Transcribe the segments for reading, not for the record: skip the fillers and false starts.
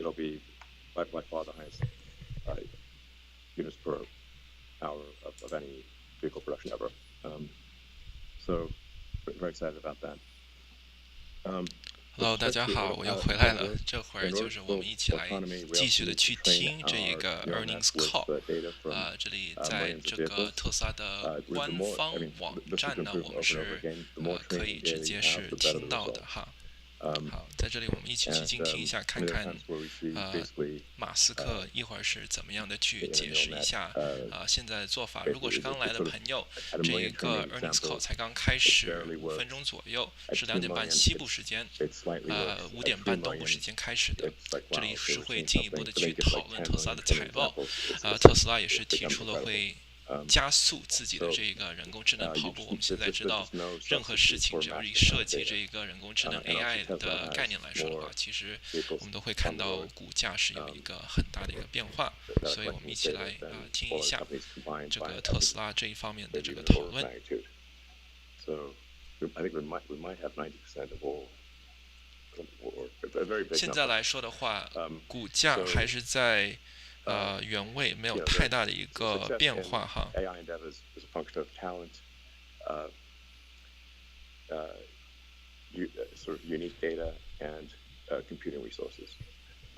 it'll be by far the highest units per hour of any vehicle production ever. So very excited about that. Hello， 大家好，我又回来了。这会儿就是我们一起来继续的去听这一个 earnings call。这里在这个特斯拉的官方网站呢，我们是可以直接是听到的哈。好，在这里我们一起去静听一下，看看马斯克一会儿是怎么样的去解释一下现在的做法。如果是刚来的朋友，这一个 earnings call 才刚开始5分钟左右，是2点半西部时间，5点半东部时间开始的。这里是会进一步的去讨论特斯拉的财报，特斯拉也是提出了会加速自己的这个人工智能跑步。我们现在知道，任何事情只要是涉及这个人工智能 AI 的概念来说的话，其实我们都会看到股价是有一个很大的一个变化。所以我们一起来听一下这个特斯拉这一方面的这个讨论。现在来说的话，股价还是在原位，没有太大的一个变化哈。AI endeavors is a function of talent, sort of unique data and computing resources,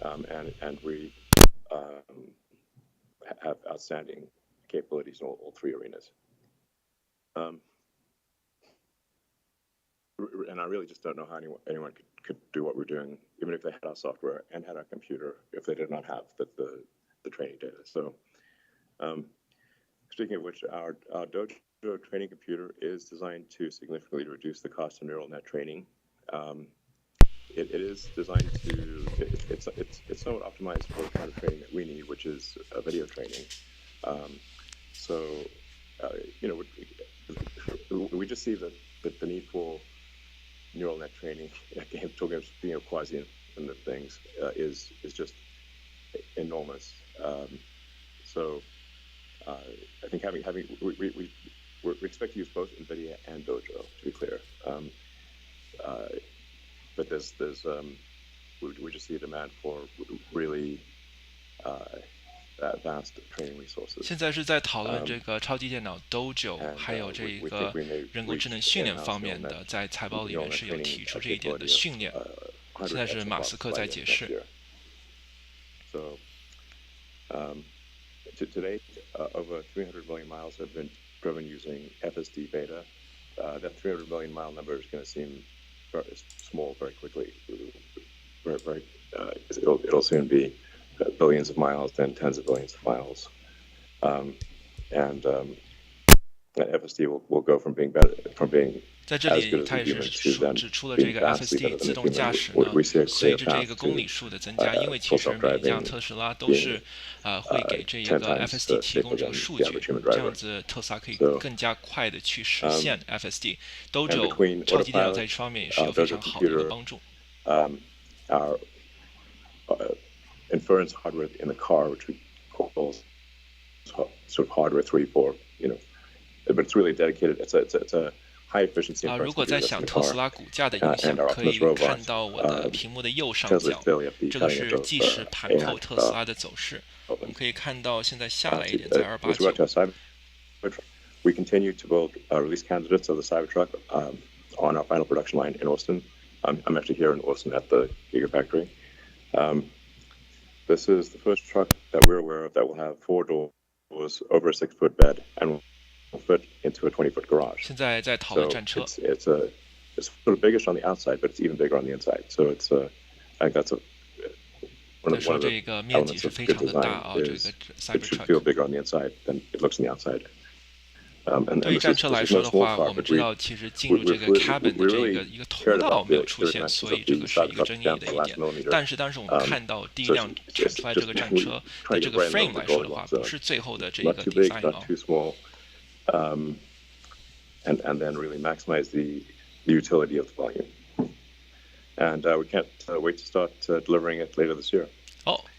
and we have outstanding capabilities in all three arenas. And I really just don't know how anyone could do what we're doing, even if they had our software and had our computer, if they did not have the training data. So, speaking of which, our Dojo training computer is designed to significantly reduce the cost of neural net training. It is designed to it's somewhat optimized for the kind of training that we need, which is video training. So, we just see the need for neural net training, talking of quasi-infinite things, is just enormous. So I think we expect to use both NVIDIA and Dojo, to be clear. But we just see a demand for really vast training resources. 现在是在讨论这个超级电脑 Dojo， 还有这个人工智能训练方面的，在财报里面是有提出这一点的训练。现在是马斯克在解释。So, to date, over 300 million miles have been driven using FSD beta. That 300 million mile number is going to seem very small very quickly. It'll soon be billions of miles, then tens of billions of miles. And FSD will go from being在这里，他也是指出了这个 FSD 自动驾驶呢，随着这个公里数的增加，因为其实每一辆特斯拉都是会给这一个 FSD 提供这个数据，这样子特斯拉可以更加快的去实现 FSD。Dojo 超级电脑在这方面也是有非常好的一个帮助。Our inference hardware in the car, which we call sort of hardware 3, 4, but it's really dedicated. It's a high efficiency. 如果在想特斯拉股价的影响，可以看到我的屏幕的右上角，这个是即时盘后特斯拉的走势。我们可以看到现在下来一点，在289。We continue to build release candidates of the Cybertruck on our final production line in Austin. I'm actually here in Austin at the Gigafactory. This is the first truck that we're aware of that will have 4 doors, over a 6-foot bed, and will fit into a 20-foot garage. 现在在讨论战车。It's sort of biggish on the outside, but it's even bigger on the inside. So I think that's one of the elements of good design is it should feel bigger on the inside than it looks on the outside. 对于战车来说的话，我们知道其实进入这个 cabin 的这个一个通道没有出现，所以这个是一个争议的一点。但是我们看到第一辆产出来这个战车的这个 frame 来说的话，不是最后的这个 design and then really maximize the utility of the volume. And we can't wait to start delivering it later this year.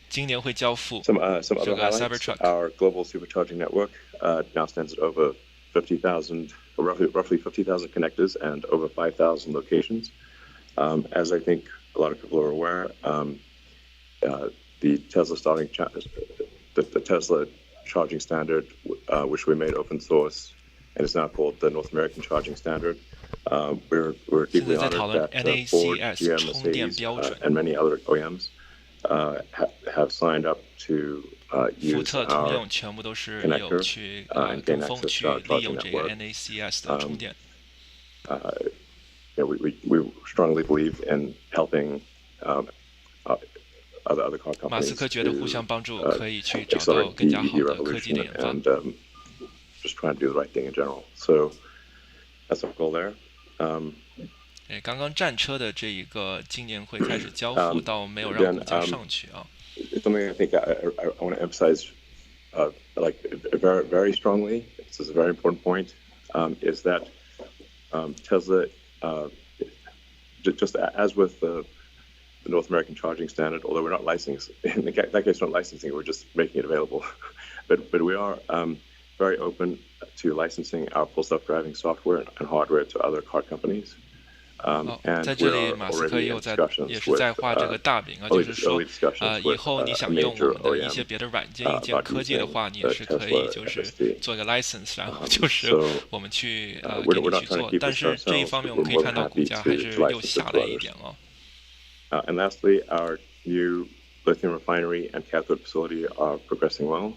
今年会交付 some other highlights. Our global supercharging network now stands at over 50,000, roughly 50,000 connectors and over 5,000 locations. As I think a lot of people are aware, the Tesla the Tesla charging standard, which we made open source, and is now called the North American Charging Standard. We're deeply honored that Ford, GM, Mercedes, and many other OEMs have signed up to use our connector and gain access to our charging network. We strongly believe in helping other car companies 马斯克觉得互相帮助可以去找到 accelerate 更 the 加好 EV 的科技的 revolution 研发。 and just trying to do the right thing in general. So that's our goal there. 刚刚战车的这一个今年会开始交付，到没有让股价上去啊。Something I think I want to emphasize, like very very strongly. This is a very important point. Is that Tesla, just as with the North American charging standard, although we're not licensing, in that case, we're not licensing, we're just making it available. but we are very open to licensing our full self-driving software and hardware to other car companies. 在这里，马斯克也是在画这个大饼啊，就是说，以后你想用我们的一些别的软件、硬件科技的话，你也是可以，就是做一个 license， 然后就是我们去给你去做。但是这一方面，我们可以看到股价还是又下了一点哦。And lastly, our new lithium refinery and cathode facility are progressing well.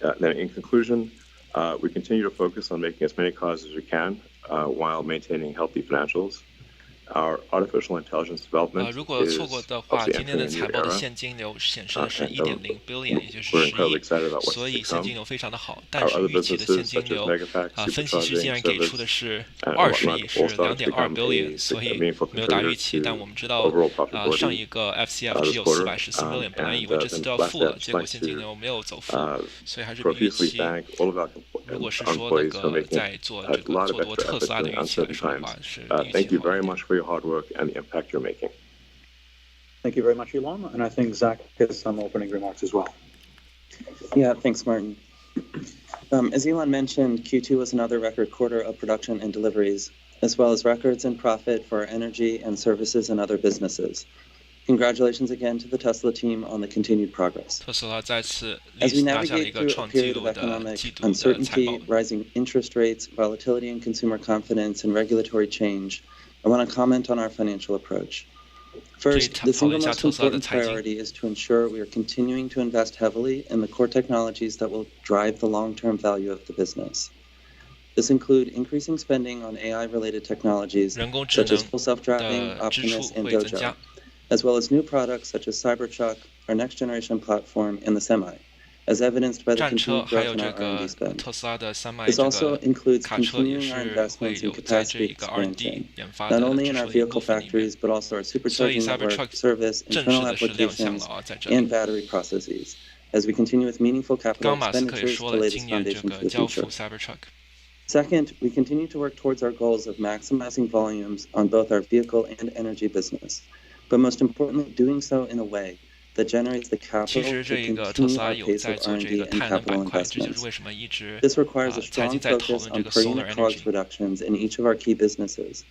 Then in conclusion, we continue to focus on making as many cars as we can while maintaining healthy financials. Our artificial intelligence development 如果错过的话，今天的财报的现金流显示的是 1.0 billion， 也就是10亿，所以现金流非常的好。但是预期的现金流，分析师竟然给出的是20亿，是 2.2 billion， 所以没有达预期。但我们知道，上一个 FCF 只有414 million， 本来以为这次都要付了，结果现金流没有走负，所以还是比预期。如果是说那个在做多特斯拉的预期来说的话，是预期好。your hard work and the impact you're making. Thank you very much, Elon. And I think Zach has some opening remarks as well. Yeah, thanks, Martin. As Elon mentioned, Q2 was another record quarter of production and deliveries, as well as records in profit for our energy and services and other businesses. Congratulations again to the Tesla team on the continued progress. As we navigate through a period of economic uncertainty, rising interest rates, volatility in consumer confidence, and regulatory change, I want to comment on our financial approach. First, the single most important priority is to ensure we are continuing to invest heavily in the core technologies that will drive the long-term value of the business. This includes increasing spending on AI-related technologies such as full self-driving, Optimus, and Dojo, as well as new products such as Cybertruck, our next-generation platform, and the Semi, as evidenced by the continued growth in our R&D spend. This also includes continuing our investments in capacity expansion, not only in our vehicle factories, but also our supercharging network, service, internal applications, and battery processes, as we continue with meaningful capital expenditures to lay this foundation for the future. Second, we continue to work towards our goals of maximizing volumes on both our vehicle and energy business, but most importantly, doing so in a way that generates the capital to continue our pace of R&D and capital investments. This requires a strong focus on per unit COGS reductions in each of our key businesses,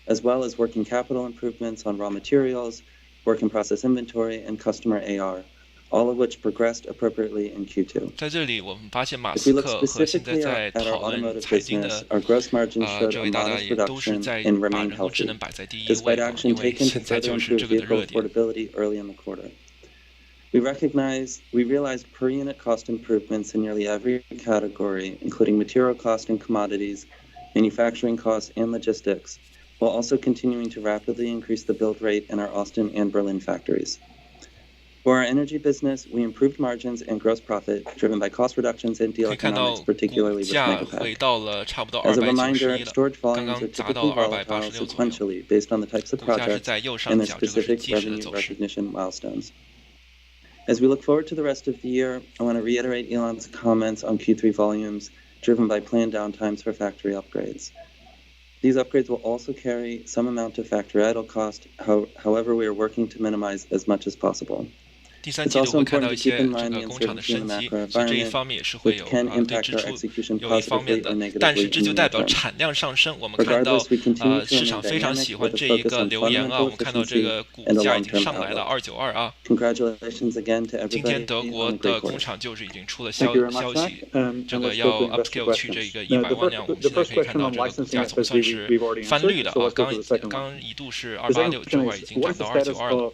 as well as working capital improvements on raw materials, work in process inventory, and customer AR, all of which progressed appropriately in Q2. If we look specifically at our automotive business, our gross margins showed a modest reduction and remain healthy, despite action taken to further improve vehicle affordability early in the quarter. We realized per unit cost improvements in nearly every category, including material cost and commodities, manufacturing costs, and logistics, while also continuing to rapidly increase the build rate in our Austin and Berlin factories. For our energy business, we improved margins and gross profit, driven by cost reductions and deal economics, particularly with Megapack. As a reminder, storage volumes are typically volatile sequentially based on the types of projects and their specific revenue recognition milestones. As we look forward to the rest of the year, I want to reiterate Elon's comments on Q3 volumes, driven by planned downtimes for factory upgrades. These upgrades will also carry some amount of factory idle cost, however, we are working to minimize as much as possible. 第三季度会看到一些这个工厂的升级，所以这一方面也是会有对支出有一方面的，但是这就代表产量上升。我们看到市场非常喜欢这一个留言啊，我们看到这个股价已经上来了292啊。今天德国的工厂就是已经出了消息，这个要 upscale 去这个100万辆，我们现在可以看到这个股价总算是翻绿了啊，刚一度是286，这会儿已经涨到292了。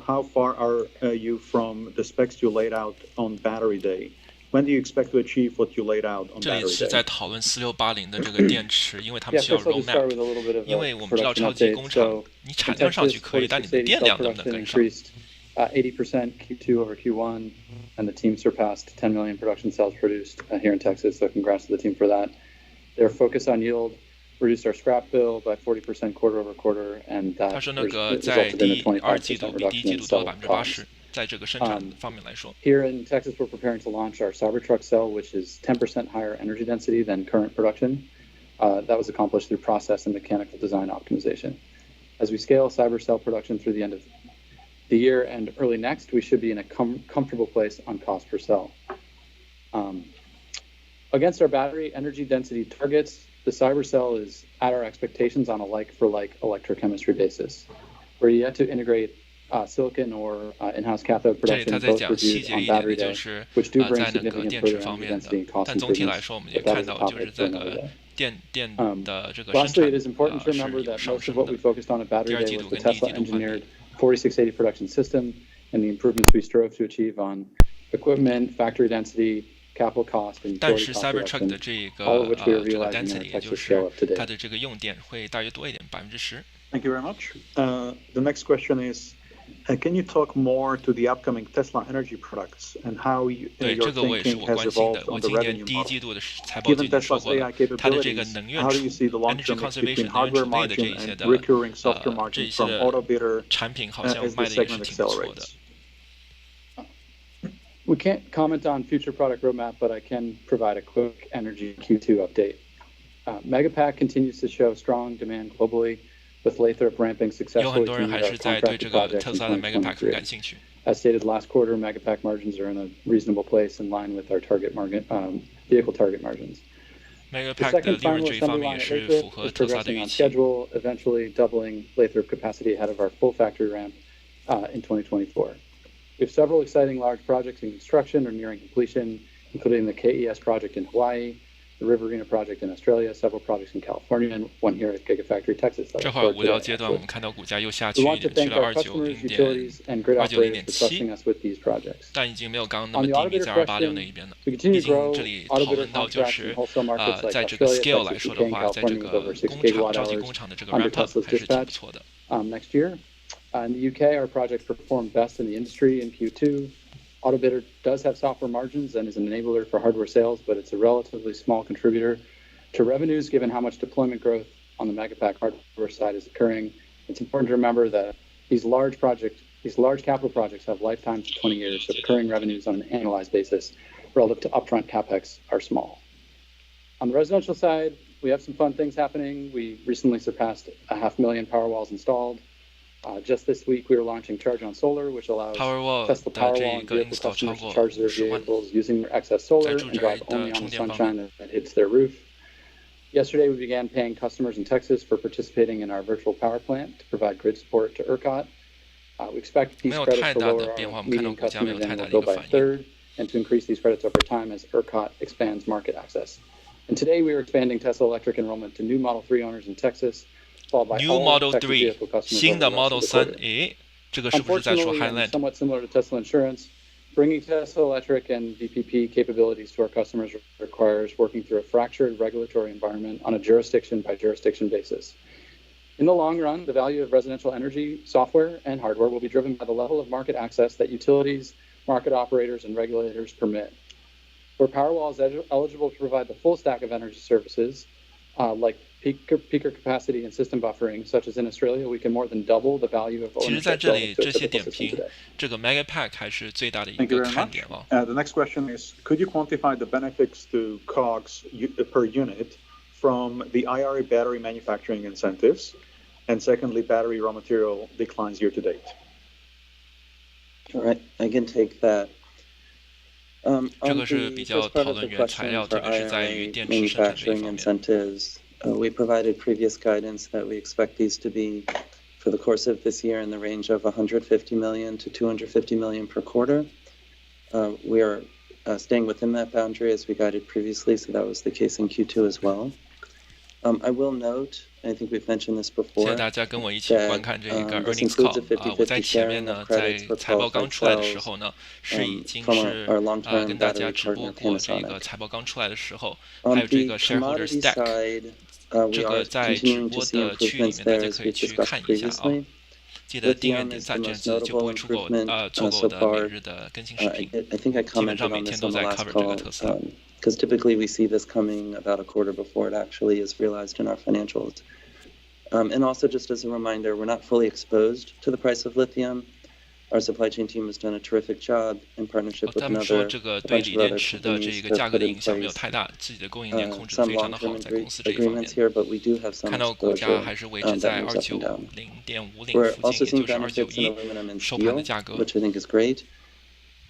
How far are you from the specs you laid out on Battery Day? When do you expect to achieve what you laid out on Battery Day? 这里是在讨论4680的这个电池，因为他们需要 roadmap。因为我们知道超级工厂，你产量上去可以，但你的电量能不能跟上？80% Q2 over Q1, and the team surpassed 10 million production cells produced here in Texas. So congrats to the team for that. Their focus on yield reduced our scrap bill by 40% quarter over quarter, and that 他说那个在第二季度比第一季度多了80%，在这个生产方面来说。Here in Texas, we're preparing to launch our Cybertruck cell, which is 10% higher energy density than current production. That was accomplished through process and mechanical design optimization. As we scale Cyber cell production through the end of the year and early next, we should be in a comfortable place on cost per cell. Against our battery energy density targets, the Cyber cell is at our expectations on a like-for-like electrochemistry basis. We're yet to integrate silicon or in-house cathode production, both reviewed on Battery Day, which do bring significant further energy density and cost improvements. But that is a topic for another day. Lastly, it is important to remember that most of what we focused on at Battery Day was the Tesla-engineered 4680 production system and the improvements we strove to achieve on equipment, factory density, capital cost, and utility cost reduction, all of which we are realizing in our Texas scale-up today. Thank you very much. The next question is, can you talk more to the upcoming Tesla energy products and how your thinking has evolved on the revenue model? Given Tesla's AI capabilities, how do you see the long-term mix between hardware margin and recurring software margin from AutoBidder as the segment accelerates? We can't comment on future product roadmap, but I can provide a quick energy Q2 update. Megapack continues to show strong demand globally, with Lathrop ramping successfully to meet our contracted projects in 2023. As stated last quarter, Megapack margins are in a reasonable place in line with our vehicle target margins. The second final assembly line at Lathrop is progressing on schedule, eventually doubling Lathrop capacity ahead of our full factory ramp in 2024. We have several exciting large projects in construction or nearing completion, including the KES project in Hawaii, the Riverina project in Australia, several projects in California, and one here at Gigafactory Texas. 这会儿无聊阶段，我们看到股价又下去 We want to thank our customers, utilities, and grid operators for trusting us with these projects. 但已经没有刚刚那么低迷在286那一边了。 We continue to grow 这里讨论到就是在这个 scale 来说的话，在这个超级工厂的这个 ramp up 还是挺不错的。Next year, in the UK, our projects performed best in the industry in Q2. AutoBidder does have software margins and is an enabler for hardware sales, but it's a relatively small contributor to revenues given how much deployment growth on the Megapack hardware side is occurring. It's important to remember that these large capital projects have lifetimes of 20 years, so recurring revenues on an annualized basis relative to upfront CapEx are small. On the residential side, we have some fun things happening. We recently surpassed 500,000 Powerwalls installed. Just this week, we are launching Charge on Solar, which allows Tesla Powerwall and vehicle customers to charge their vehicles using their excess solar and drive only on the sunshine that hits their roof. Yesterday, we began paying customers in Texas for participating in our virtual power plant to provide grid support to ERCOT. We expect these credits to lower our median customer annual bill by a third and to increase these credits over time as ERCOT expands market access. And today, we are expanding Tesla Electric enrollment to new Model 3 owners in Texas, New Model 3 新的 Model 3， 这个是不是在说 Highland？ Somewhat similar to Tesla Insurance, bringing Tesla Electric and VPP capabilities to our customers requires working through a fractured regulatory environment on a jurisdiction-by-jurisdiction basis. In the long run, the value of residential energy, software, and hardware will be driven by the level of market access that utilities, market operators, and regulators permit. Where Powerwall is eligible to provide the full stack of energy services, like peaker capacity and system buffering, such as in Australia, we can more than double the value of ownership. 其实在这里这些点评，这个 Megapack 还是最大的一个看点哦。The next question is, could you quantify the benefits to COGS per unit from the IRA battery manufacturing incentives, and secondly, battery raw material declines year to date? All right, I can take that. 这 On 个是 the 比较 first part 讨 of the 论原材 question 料， for 特别是在于 IRA 电池生产这一 manufacturing 方面。 incentives, we provided previous guidance that we expect these to be, for the course of this year, in the range of $150 million to $250 million per quarter. We are staying within that boundary as we guided previously, so that was the case in Q2 as well. I will note, I think we've mentioned this 谢 before, 谢大家跟我一起观看这一个 this earnings includes a call 我在 50-50 前面 sharing 呢， of 在 credits for 财报刚 qualified 出来的时 cells 候呢，是已经 from 是 our long-term 跟大家 battery 直播 partner 过这个 Panasonic. 财报刚出来的时候，还 On 有这 the 个 shareholder commodity stack， side, 这 we 个 are 在直 continuing to 播 see 的区域里 improvements 面，大 there 家 as 可以 we've 去 discussed 看一下啊。 previously. 记得订阅 Lithium 点 is the 赞，这样 most 子就不 notable 会错过 improvement 错过 so 我的每 far. 日的更新视频。 I think I 基本 commented 上每 on 天 this 都 on the 在 last cover 这个 call, 特斯拉。 because typically we see this coming about a quarter before it actually is realized in our financials. And also, just as a reminder, we're not fully exposed to the price of lithium. Our supply chain team has done a terrific job in partnership with 他们说 another 这个 a 对 bunch 锂 of 电 other 池的这 companies 个 to 价格 put 的 in 影响没有 place 太大，自己的供应链控制得 some 非常的 long-term 好，在公司这一方面 agreements。here, but we do have some 看到股价 exposure 还是维持在 that moves up and down. 290.50 We're 附 also 近，也 seeing 就是 benefits in 291 aluminum and 收盘的 steel, 价格。 which I think is great.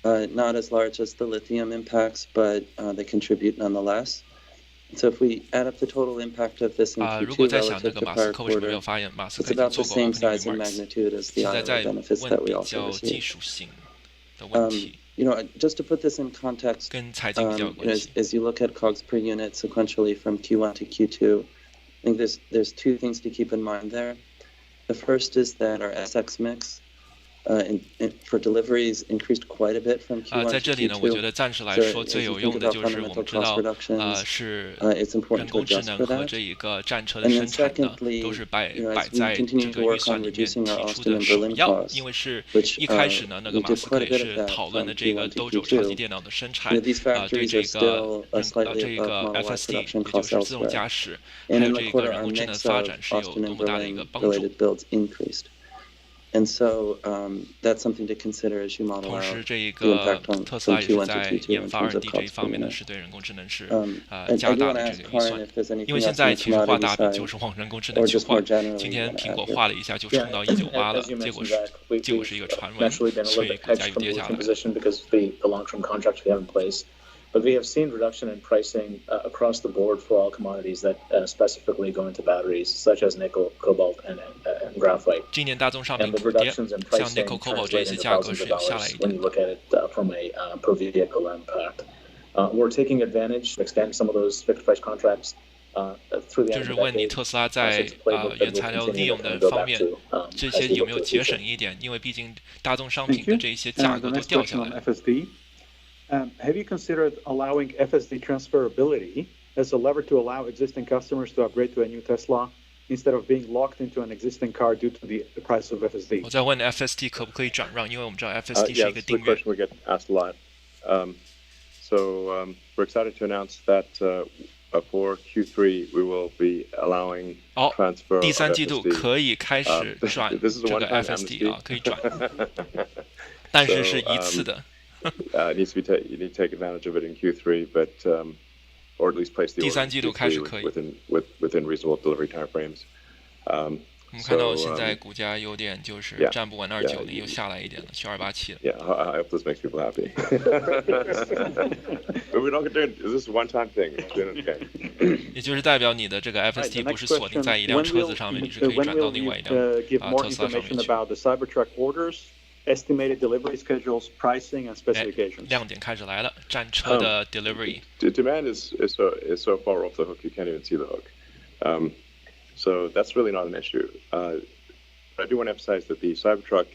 Not as large as the lithium impacts, but they contribute nonetheless. So if we add up the total impact of this in 如 Q2 果在想那 relative 个 to 马斯 prior 克为什么没有 quarter, 发言，马斯 it's 克已经 about 做 the 过 same opening size and remarks， magnitude as 现 the 在 IRA 在 benefits 问 that we 比 also 较技 receive. 术性的问题， Just to put this in context, 跟财经比较有关系。 as you look at COGS per unit sequentially from Q1 to Q2, I think there's two things to keep in mind there. The first is that our SX mix for deliveries increased quite a bit from Q1 在 to 这里呢，我觉 Q2. 得暂时来 So 说 as 最 you 有 think 用的 about 就是我 fundamental 们知 cost 道， reductions, 是 it's 人 important to 工智 adjust 能 for 和 that. 这一个战车的 And then 生产呢， secondly, 都是摆 as we 在这 continue 个 to 预 work 算 on 里面 reducing 提 our 出 Austin 的 and 首 Berlin 要， costs, 因为是 which 一开始呢，那个 we 马 did 斯克 quite a 也 bit of 是 that 讨论 from 的这个 Q1 to 都州超级 Q2. 电脑的生 You 产 know, these 对 factories 这 are 个 still 这 slightly 个 above Model Y FSD， production 也就 costs 是自动 elsewhere. 驾驶， And 还 in 有 the 这个 quarter, 人 our 工智能 mix 发 of 展是有 Austin 多 and 么大的一个 Berlin 帮助。 related builds increased. And so that's something to consider as you model 同 out 时，这一 the 个 impact 特斯拉 from 也是 Q1 to 在 Q2 研 in 发 terms of R&D 这一 cost 方 per 面呢， unit. 是对人工智能是 I 加 do 大 want 的 to 这 ask 个预 Karin 算。 if there's 因 anything 为现 else on 在 the 其实画 commodity 大饼就 side 是往人工智 or 能去 just more 换。今 generally 天 you want to 苹果 add here. 画了一下就冲到198了， As you 结果 mentioned, 是 Zach, 结果是一个传闻， naturally been a 所 little 以 bit 股价 hedged 又 from the 跌下 lithium 来了。 position because of the long-term contracts we have in place. But we have seen reduction in pricing across the board for all commodities that specifically go into batteries, such as nickel, cobalt, and graphite. 今年大宗商品 And the 普跌， reductions in 像 pricing nickel、cobalt 这 translate 些 into 价格 thousands 是 of 有下来 dollars 一 when 点 you 的。 look at it from a per vehicle impact. We're taking advantage, extend some of those fixed price contracts through the 就 end 是 of the 问你 decade. 特斯拉 So 在 it's a playbook that 原 we'll 材料 continue 利 to 用 kind 的 of go 方 back 面， to 这 as 些 we 有 look 没 to 有 the 节 future. 省一点？因为毕竟大宗商 Thank 品的 you. 这一些价 The 格都 next 掉 question 下 on 来了。 FSD. Have you considered allowing FSD transferability as a lever to allow existing customers to upgrade to a new Tesla instead of being locked into an existing car due to the price of FSD? 我在问 FSD 可不可以转让，因为我们知道 FSD 是 Yeah, 一个 this is a 订阅。 question we get asked a lot. So we're excited to announce that for Q3 we will be allowing 好， transfer 第 of 三季度 FSD. 可以开始转 This is a 这个 one-time FSD 啊， amnesty. 可以转，但是是一次的。 It needs to be you need to take advantage of it in Q3, but or at least place the 第 order 三 in 季度开始 Q3 可以。 within reasonable delivery timeframes. 我们看到 So, 现在股价有点就是站不稳290，又下来一点了，去287了。 Yeah, I hope this makes people happy. But we don't get there. This is a one-time thing. It's doing okay. 也就是代表你的这个 FSD 不是锁定在一辆车子上面，你是可以 when 转到 will 另 you 外一辆 give more 特斯拉上 information 面去。 about the Cybertruck orders, estimated delivery schedules, pricing, and 哎 specifications? 亮点开始来了，战车的 delivery。 The demand is so far off the hook you can't even see the hook. So that's really not an issue. But I do want to emphasize that the Cybertruck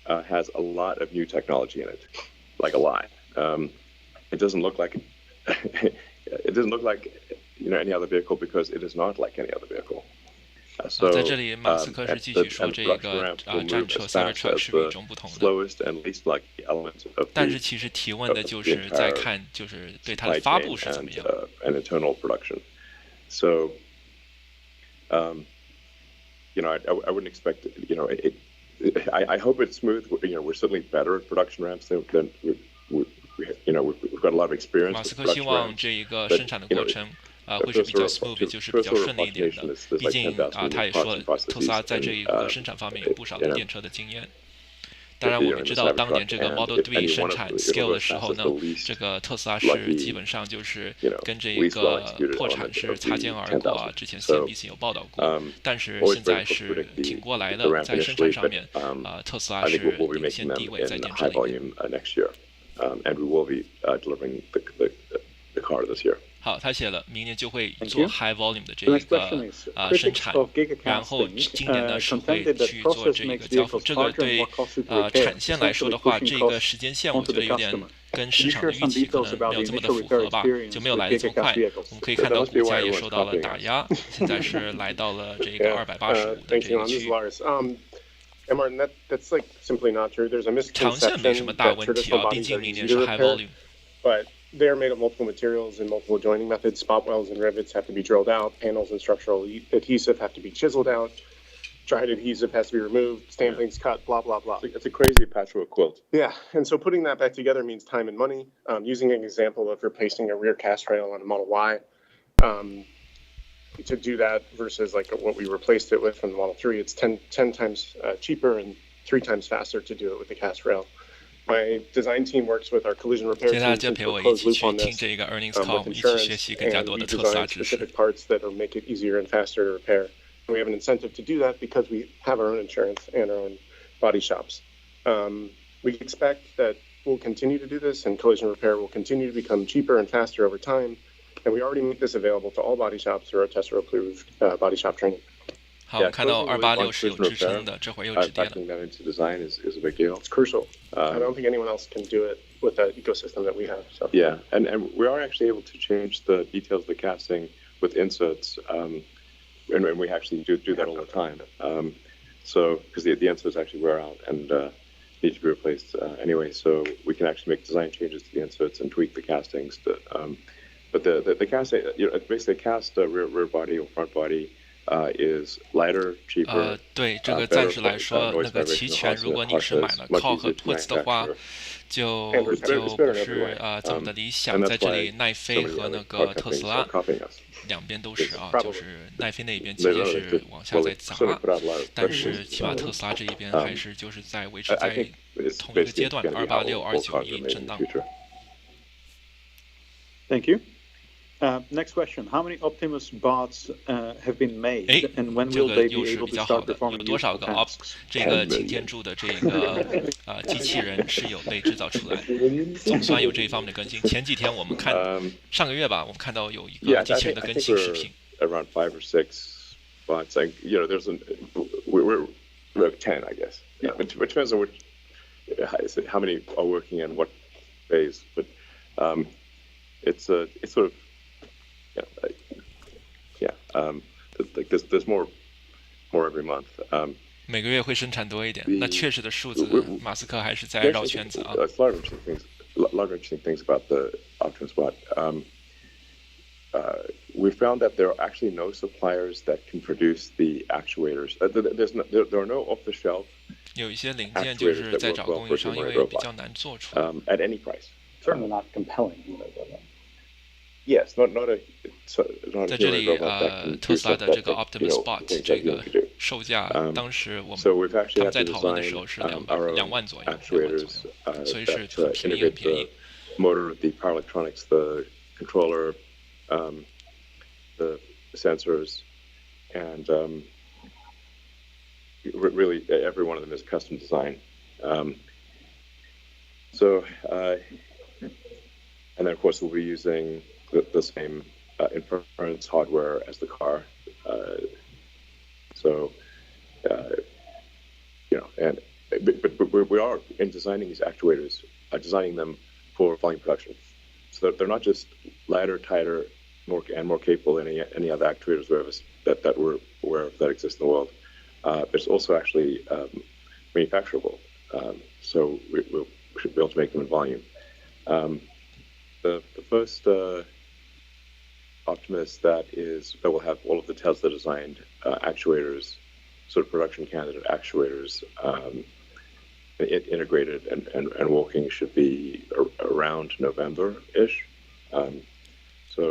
has a lot of new technology in it, like a lot. It doesn't look like any other vehicle because it is not like any other vehicle. So 在这里，马斯克是继续说 and 这 the 个 production ramp will 战 move 车 as fast Cybertruck as 是与 the 众不同的。 slowest and least likely elements of 但是 the 其实提问的就是在看，就是对它的 supply 发 chain 布是怎么样。 and internal production. So, I wouldn't expect, I hope it's smooth. We're certainly better at production ramps than we've got a lot of experience 马 with 斯克希 production 望 ramps. 这一个生产的过程会是比较 smooth， 就是比较顺利一点的。毕竟他也说了，特斯拉在这一个生产方面有不少的电车的经验。当然，我们知道当年这个 Model 3生产 Scale 的时候呢，这个特斯拉是基本上就是跟这一个破产是擦肩而过啊。之前 CNBC 有报道过，但是现在是挺过来的，在生产上面，特斯拉是领先地位在电池里面。And we will be delivering the car this year. 好，他写了明年就会做 high volume 的这一个生产，然后今年呢是会去做这个交付。这个对产线来说的话，这个时间线我觉得有点跟市场的预期可能没有这么的符合吧，就没有来得这么快。我们可以看到股价也受到了打压，现在是来到了这个285的这个区域。Martin, that's like simply not true. There's a misconception that traditional bodies are easy to repair, but they're made of multiple materials and multiple joining methods. Spot welds and rivets have to be drilled out. Panels and structural adhesive have to be chiseled out. Dried adhesive has to be removed. Stampings cut. Blah blah blah. It's a crazy patchwork quilt. Yeah, and so putting that back together means time and money. Using an example of replacing a rear cast rail on a Model Y. To do that versus like what we replaced it with from the Model 3, it's 10 times cheaper and 3 times faster to do it with the cast rail. My design team works with our collision repair team to close loop on this with insurance, and we design specific parts that will make it easier and faster to repair. And we have an incentive to do that because we have our own insurance and our own body shops. We expect that we'll continue to do this, and collision repair will continue to become cheaper and faster over time. And we already make this available to all body shops through our Tesla-approved body shop training. 好，我看到286是有支撑的，这会儿又止跌了。 that into design is a big deal. It's crucial. I don't think anyone else can do it with the ecosystem that we have. So. Yeah, and we are actually able to change the details of the casting with inserts, and we actually do that all the time. So because the inserts actually wear out and need to be replaced anyway, so we can actually make design changes to the inserts and tweak the castings to. But the cast, basically cast rear body or front body is lighter, cheaper. 对，这个暂时来说，那个期权，如果你是买了 call 和 puts 的话，就不是这么的理想。在这里，奈飞和那个特斯拉两边都是啊，就是奈飞那一边其实是往下在砸，但是起码特斯拉这一边还是就是在维持在同一个阶段，286、291震荡。Thank you. Next question: How many Optimus bots have been made, and when will they be able to start performing 有多少个 Ops 这个擎天柱的这个机器人是有被制造出来？总算有这一方面的更新。前几天我们看上个月吧，我们看到有一个机器人的更新视频。Around 5 or 6 bots, like there's we're 10, I guess. Yeah, it depends on how many are working in what phase, but it's sort of. Like there's more every month. 每个月会生产多一点，那确实的数字，马斯克还是在绕圈子啊。A lot of interesting things about the Optimus bot. We found that there are actually no suppliers that can produce the actuators. There are no off-the-shelf. 有一些零件就是在找供应商，因为比较难做出来。At any price. Certainly not compelling. Yes, not 在这里特斯拉的这个 Optimus Bot 这个售价，当时我们他们在讨论的时候是2万左右，所以是很便宜很便宜。Motor, the power electronics, the controller, the sensors, and really every one of them is custom design. And then of course we'll be using the same inference hardware as the car. But we are in designing these actuators, designing them for volume production. So they're not just lighter, tighter, more capable than any other actuators that we're aware of that exist in the world. But it's also actually manufacturable. So we should be able to make them in volume. The first Optimus that will have all of the Tesla designed actuators, sort of production candidate actuators, integrated and working should be around November-ish.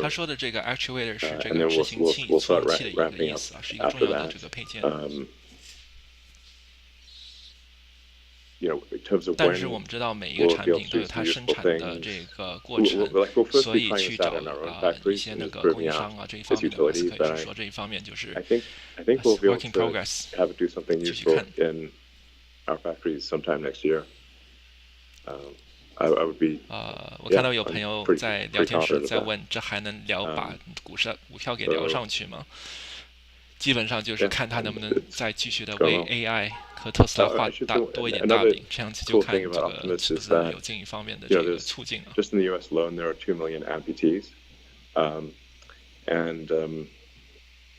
他说的这个 actuator 是这个执行器、操作器的一个意思啊，是一个重要的这个配件。in terms of 但是我们知道每一个产品都有它生产的这个过程，所以去找一些那个供应商啊这一方面的马斯克也是说这一方面就是 work in progress， 继续看。Our factories sometime next year. I would be. 我看到有朋友在聊天室在问，这还能把股票给聊上去吗？基本上就是看他能不能再继续的为 AI 和特斯拉画多一点大饼，这样子就看这个是不是有另一方面的这个促进了。Just in the U.S. alone, there are 2 million amputees, and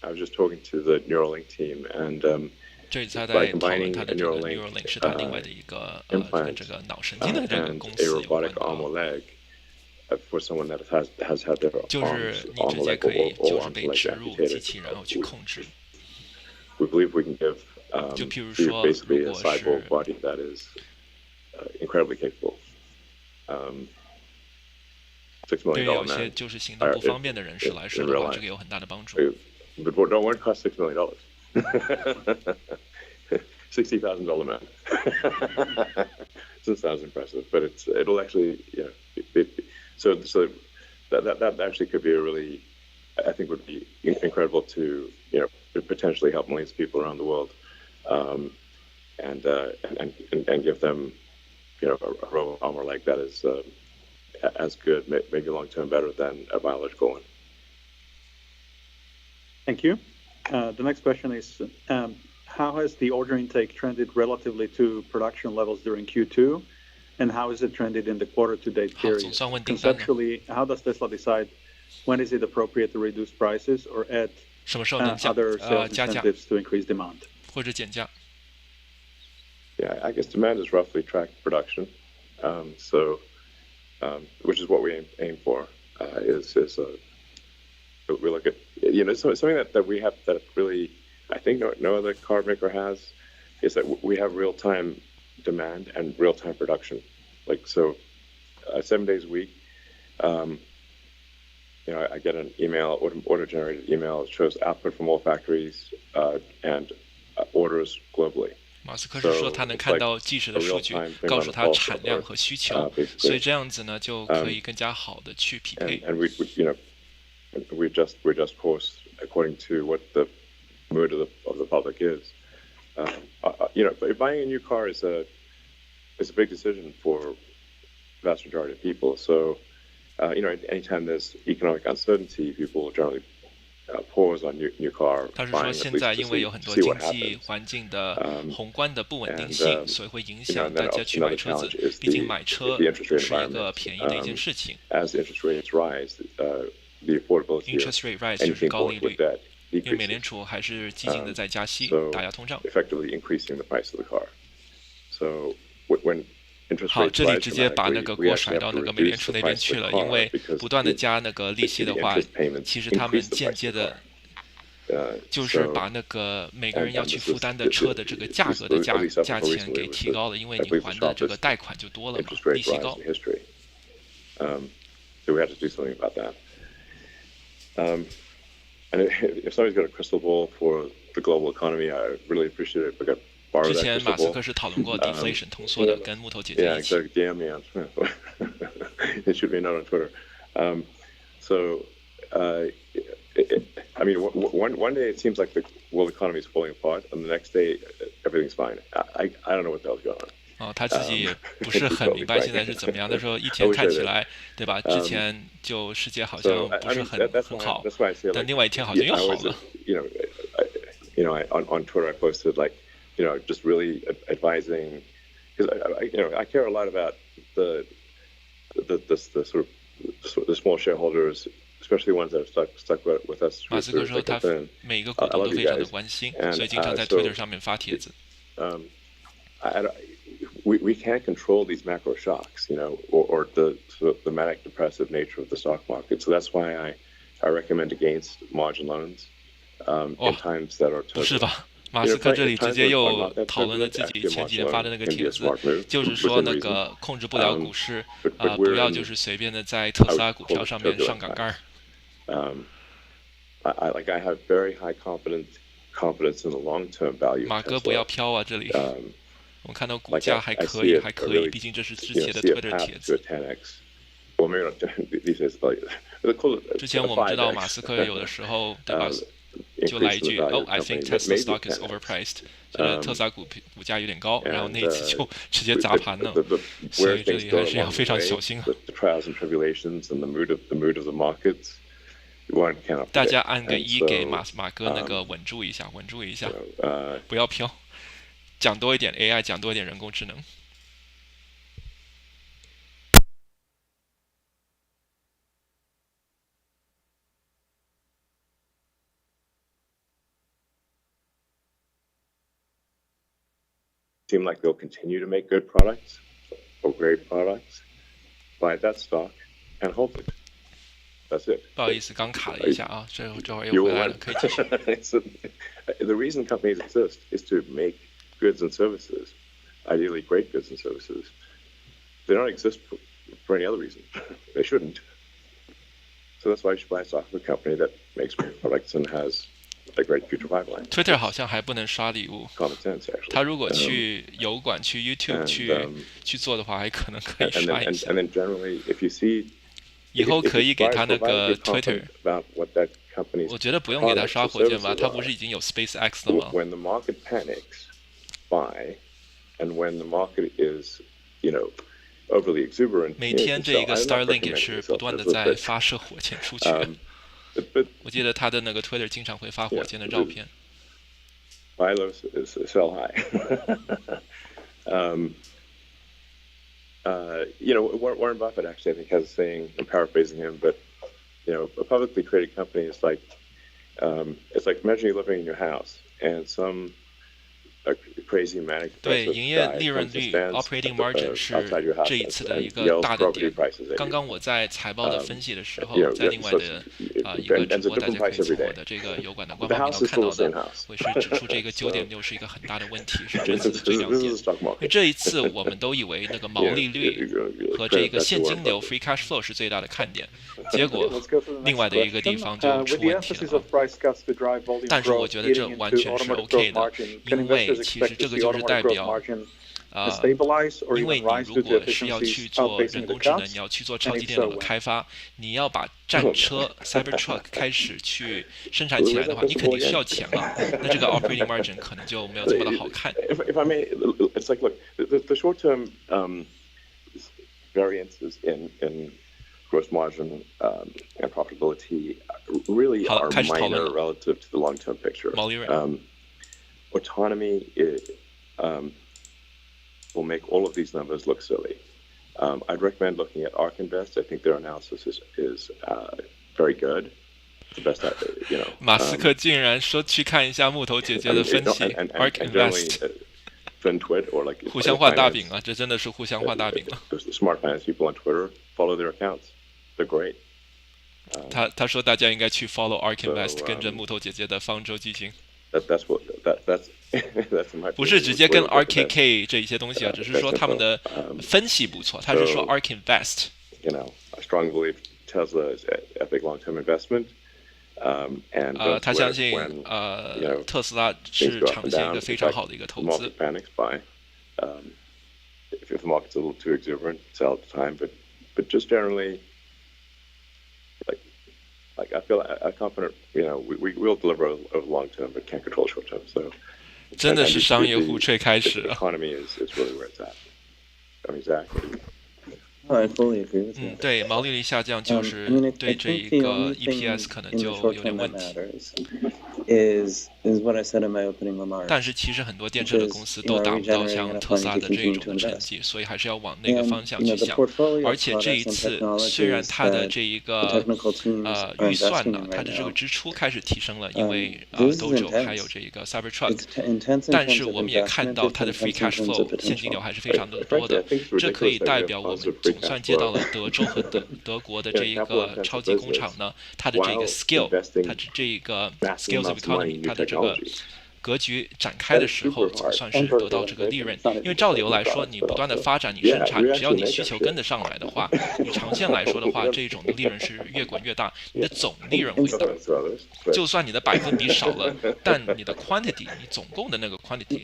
I was just talking to the Neuralink team, and 这次他在讨论他的这个 Neuralink 是他另外的一个跟这个脑神经的这个公司有关的。For someone that has had their 就是你直接可以就是被植入机器，然后去控制。We believe we can give 就譬如说， basically 如 a 果 cyborg 是 body that is incredibly capable. 6 million 对于有 dollar 些 man. 就是行动不方便的人士来说的话，这个有很大的帮助。But don't cost $6 million. $60,000 man. This sounds impressive, but it'll actually so that actually could be a really, I think would be incredible to potentially help millions of people around the world, and give them a robot armor like that is as good, maybe long term better than a biological one. Thank you. The next question is, how has the order intake trended relatively to production levels during Q2, and how is it trended in the quarter-to-date period? Conceptually, how does Tesla decide when is it appropriate to reduce prices or add other sales incentives to increase demand? 或者减价。 Yeah, I guess demand is roughly tracked production, which is what we aim for. We look at something that we have that really I think no other car maker has is that we have real-time demand and real-time production. Like 7 days a week. I get an email, order-generated email that shows output from all factories and orders globally. 马斯克是说他能看到即时的数据，告诉他产量和需求，所以这样子呢就可以更加好的去匹配。And we just course according to what the mood of the public is. Buying a new car is a big decision for the vast majority of people. So, anytime there's economic uncertainty, people will generally pause on new car buying. 他是说现在因为有很多经济环境的宏观的不稳定性，所以会影响大家去买车子。毕竟买车是一个便宜的一件事情。As interest rates rise, the affordability interest rate rise 就是高利率。因为美联储还是激进的在加息，打压通胀。Effectively increasing the price of the car. So when interest rates 好，这里直接把那个锅甩到那个美联储那边去了，因为不断的加那个利息的话，其实他们间接的，就是把那个每个人要去负担的车的这个价格的价钱给提高了，因为你还的这个贷款就多了嘛，利息高。So we had to do something about that. And if somebody's got a crystal ball for the global economy, I really appreciate it. I got borrowed that crystal ball. 之前马斯克是讨论过 deflation 通缩的，跟木头姐姐一起。Yeah, exactly. DM me on Twitter. It should be a note on Twitter. I mean, one day it seems like the world economy is falling apart, and the next day everything's fine. I don't know what the hell's going on. 他自己也不是很明白现在是怎么样。他说一天看起来，对吧？之前就世界好像不是很好，但另外一天好像又好了。On Twitter I posted just really advising, because I care a lot about the sort of the small shareholders, especially ones that have stuck with us. 马斯克说他每一个股东都非常的关心，所以经常在 Twitter 上面发帖子。We can't control these macro shocks, or the manic depressive nature of the stock market. So that's why I recommend against margin loans in times that are. 不是吧？马斯克这里直接又讨论了自己前几天发的那个帖子，就是说那个控制不了股市不要就是随便的在特斯拉股票上面上杠杆。I have very high confidence in the long-term value. 马哥不要飘啊！这里。我们看到股价还可以，毕竟这是之前的 Twitter 帖子。之前我们知道马斯克有的时候，对吧？就来一句 "Oh, I think Tesla stock is overpriced"， 觉得特斯拉股价有点高，然后那一次就直接砸盘了。所以这里还是要非常小心啊。大家按个1给马哥那个稳住一下，不要飘。讲多一点 AI， 讲多一点人工智能。Seem like they'll continue to make good products or great products. Buy that stock and hold it. That's it. 不好意思，刚卡了一下啊，这会儿又回来了，可以继续。The reason companies exist is to make goods and services, ideally great goods and services. They don't exist for any other reason. They shouldn't. So that's why you should buy stock of a company that makes great products and has a great future pipeline. Twitter 好像还不能刷礼物。Common sense, actually. 他如果去油管、去 YouTube 去做的话，还可能可以刷一下。And then generally, if you see 以后可以给他那个 Twitter， 我觉得不用给他刷火箭吧，他不是已经有 SpaceX 了吗 ？When the market panics, buy, and when the market is, overly exuberant. 每天这一个 Starlink 也是不断的在发射火箭出去。我记得他的那个 Twitter 经常会发火箭的照片。Buy low, sell high. Warren Buffett actually, I think, has a saying. I'm paraphrasing him, but a publicly traded company is like it's like imagine you're living in your house and some crazy manic 对，营业利润率 operating margin 是这一次的一个大的点。刚刚我在财报的分析的时候，在另外的一个直播，大家可以从我的这个油管的官方频道看到的，我是指出这个9.6是一个很大的问题，是这次的最亮点。因为这一次我们都以为那个毛利率和这个现金流 free cash flow 是最大的看点，结果另外的一个地方就出问题了。但是我觉得这完全是 OK 的，因为其实这个就是代表，因为你如果是要去做人工智能，你要去做超级电脑的开发，你要把战车 Cybertruck 开始去生产起来的话，你肯定需要钱了。那这个 operating margin 可能就没有这么的好看。If I may, it's like look, the short-term variances in gross margin and profitability really are minor relative to the long-term picture. Autonomy will make all of these numbers look silly. I'd recommend looking at ARK Invest. I think their analysis is very good. The best, 马斯克竟然说去看一下木头姐姐的分析 ，ARK Invest。互相画大饼啊，这真的是互相画大饼了。The smart finance people on Twitter follow their accounts. They're great. 他说大家应该去 follow ARK Invest， 跟着木头姐姐的方舟基金。不是直接跟 RKK 这一些东西啊，只是说他们的分析不错。他是说 ARK Invest。I strongly believe Tesla is a big long-term investment. 他相信特斯拉是长线一个非常好的一个投资。If the market's a little too exuberant, sell at the time. But just generally, like I feel I'm confident. We will deliver over the long term, but can't control short term. So. 真的是商业互吹开始了。Economy is really where it's at. I mean, exactly. I fully agree with you. 对，毛利率下降就是对这一个 EPS 可能就有点问题。Is what I said in my opening remarks. 但是其实很多电车的公司都达不到像特斯拉的这种成绩，所以还是要往那个方向去想。而且这一次虽然它的这一个预算呢，它的这个支出开始提升了，因为Dojo 还有这一个 Cybertruck， 但是我们也看到它的 free cash flow 现金流还是非常的多的，这可以代表我们总算接到了德州和德国的这一个超级工厂呢，它的这个 scale， 它的这一个 scales of economy， 它的这个格局展开的时候，总算是得到这个利润。因为照理由来说，你不断的发展你生产，只要你需求跟得上来的话，你长线来说的话，这种的利润是越滚越大，你的总利润会大。就算你的百分比少了，但你的 quantity， 你总共的那个 quantity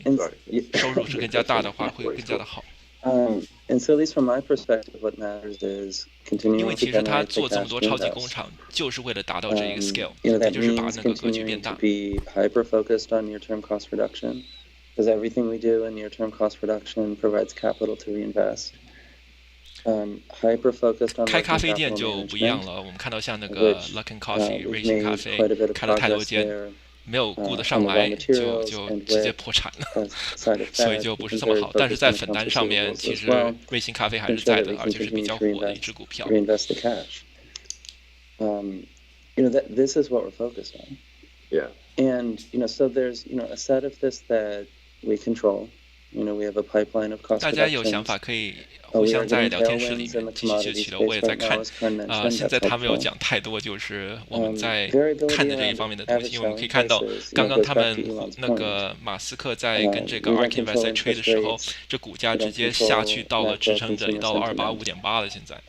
收入是更加大的话，会更加的好。And so at least from my perspective, what matters is 因为 continuing 其 to 实他 generate 做 the 这么 cash 多 to 超级工 invest. 厂，就是为了达到这一个 scale， You know, 也 that 就是把 means 那个格局 continuing 变 to 大。 be hyper-focused on near-term cost reduction, because everything we do in near-term cost reduction provides capital to reinvest. Hyper-focused on 开 working 咖啡店 capital 就不一样 management, 了，我们看到像那个 which Luckin Coffee、 we've Racing made 咖啡 quite a bit of 开了太多 progress 间， there 没有顾得 on 上 the 来 raw 就 materials and 直接 with 破产了， side of 所以 that, 就不 we've 是 been 这么 very 好。但是 focused 在 on 粉 accounts 单上面， receivables 其 as 实 well 瑞幸咖啡还 to 是 ensure 在 that 的， we 而 can 且是比 continue 较 to 火的一只股票。 reinvest the cash. You know, that this is what we're focused on. Yeah. And, you know, so there's, you know, a set of this that we control. You know, we have a pipeline of cost 大家有想 reductions. 法可以互 We 相 are 在 getting 聊天室里 tailwinds in 面 the 继续去 commodity 取得，我 space 也在 right now, 看。 as Kern mentioned. 现 That's 在他没有 helpful. 讲太多，就是我们在 Variability 看的这一 around 方面的东西， average 因为我们可以 selling 看到， prices, you 刚 know, 刚 goes 他 back 们 to Elon's 那 point. 个马斯克在跟这个 We don't ARK control Invest 在吹的 interest 时候， rates. 这股价 We 直 don't 接下 control 去到了 macro 支撑着， consumer 到了 sentiment. 285.8了。现在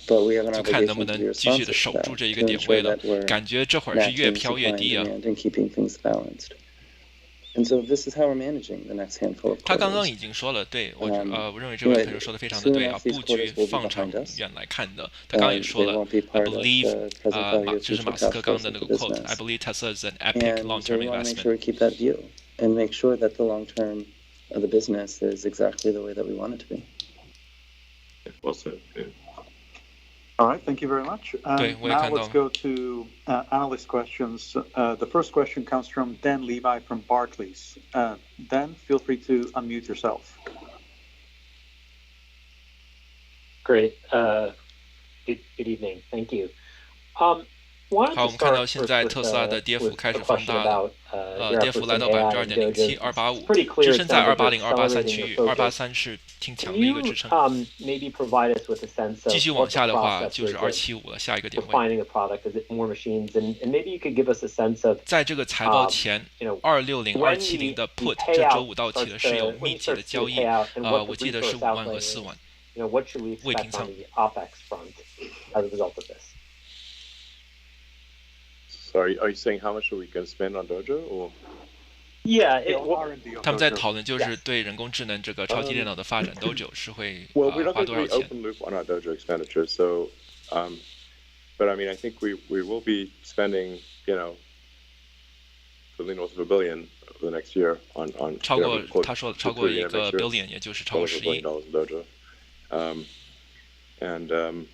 But we have an 就看能不 obligation to 能 be 继续的 responsive 守 to 住 that, 这一 to 个点 ensure 位了。 that we're 感觉这会儿是越 matching 飘越 supply and 低啊。 demand and keeping things balanced. And so this is how we're managing the next handful of 他刚刚 quarters. 已经说了，对我认为这位朋友说的非常的对啊，布局放长远来看的。他刚刚也说了 I believe 这是马斯克刚刚的那个 quote I believe Tesla is an epic And so long-term we want to make investment. sure we keep that view and make sure that the long term of the business is exactly the way that we want it to be. Well said. Yeah. All right, thank you very much. 对，我也 Now 看到 let's go to analyst questions. The first question comes from Dan Levi from Barclays. Dan, feel free to unmute yourself. Great. Good evening. Thank you. 好，我们看到现在特斯拉的跌幅开始放大了，跌幅来到2.07%、285，支撑在280、283区域，283是挺强的一个支撑。继续往下的话就是275了，下一个点位。在这个财报前，260、270的 put 这周五到期的是有密集的交易，我记得是5万和4万，未平仓。So are you saying how much are we going to spend on Dojo? Or? Yeah, 他们在讨论就是对人工智能这个超级电脑的发展 ，Dojo 是会 Well, we're not 花 going 多 to 少 be 钱？ open loop on our Dojo expenditure. So, but I mean, I think we will be spending, you know, something north of $1 billion over the next year on 超过 you know, 他说超过1个 billion， 也就是超过10 $1 亿。 billion in Dojo.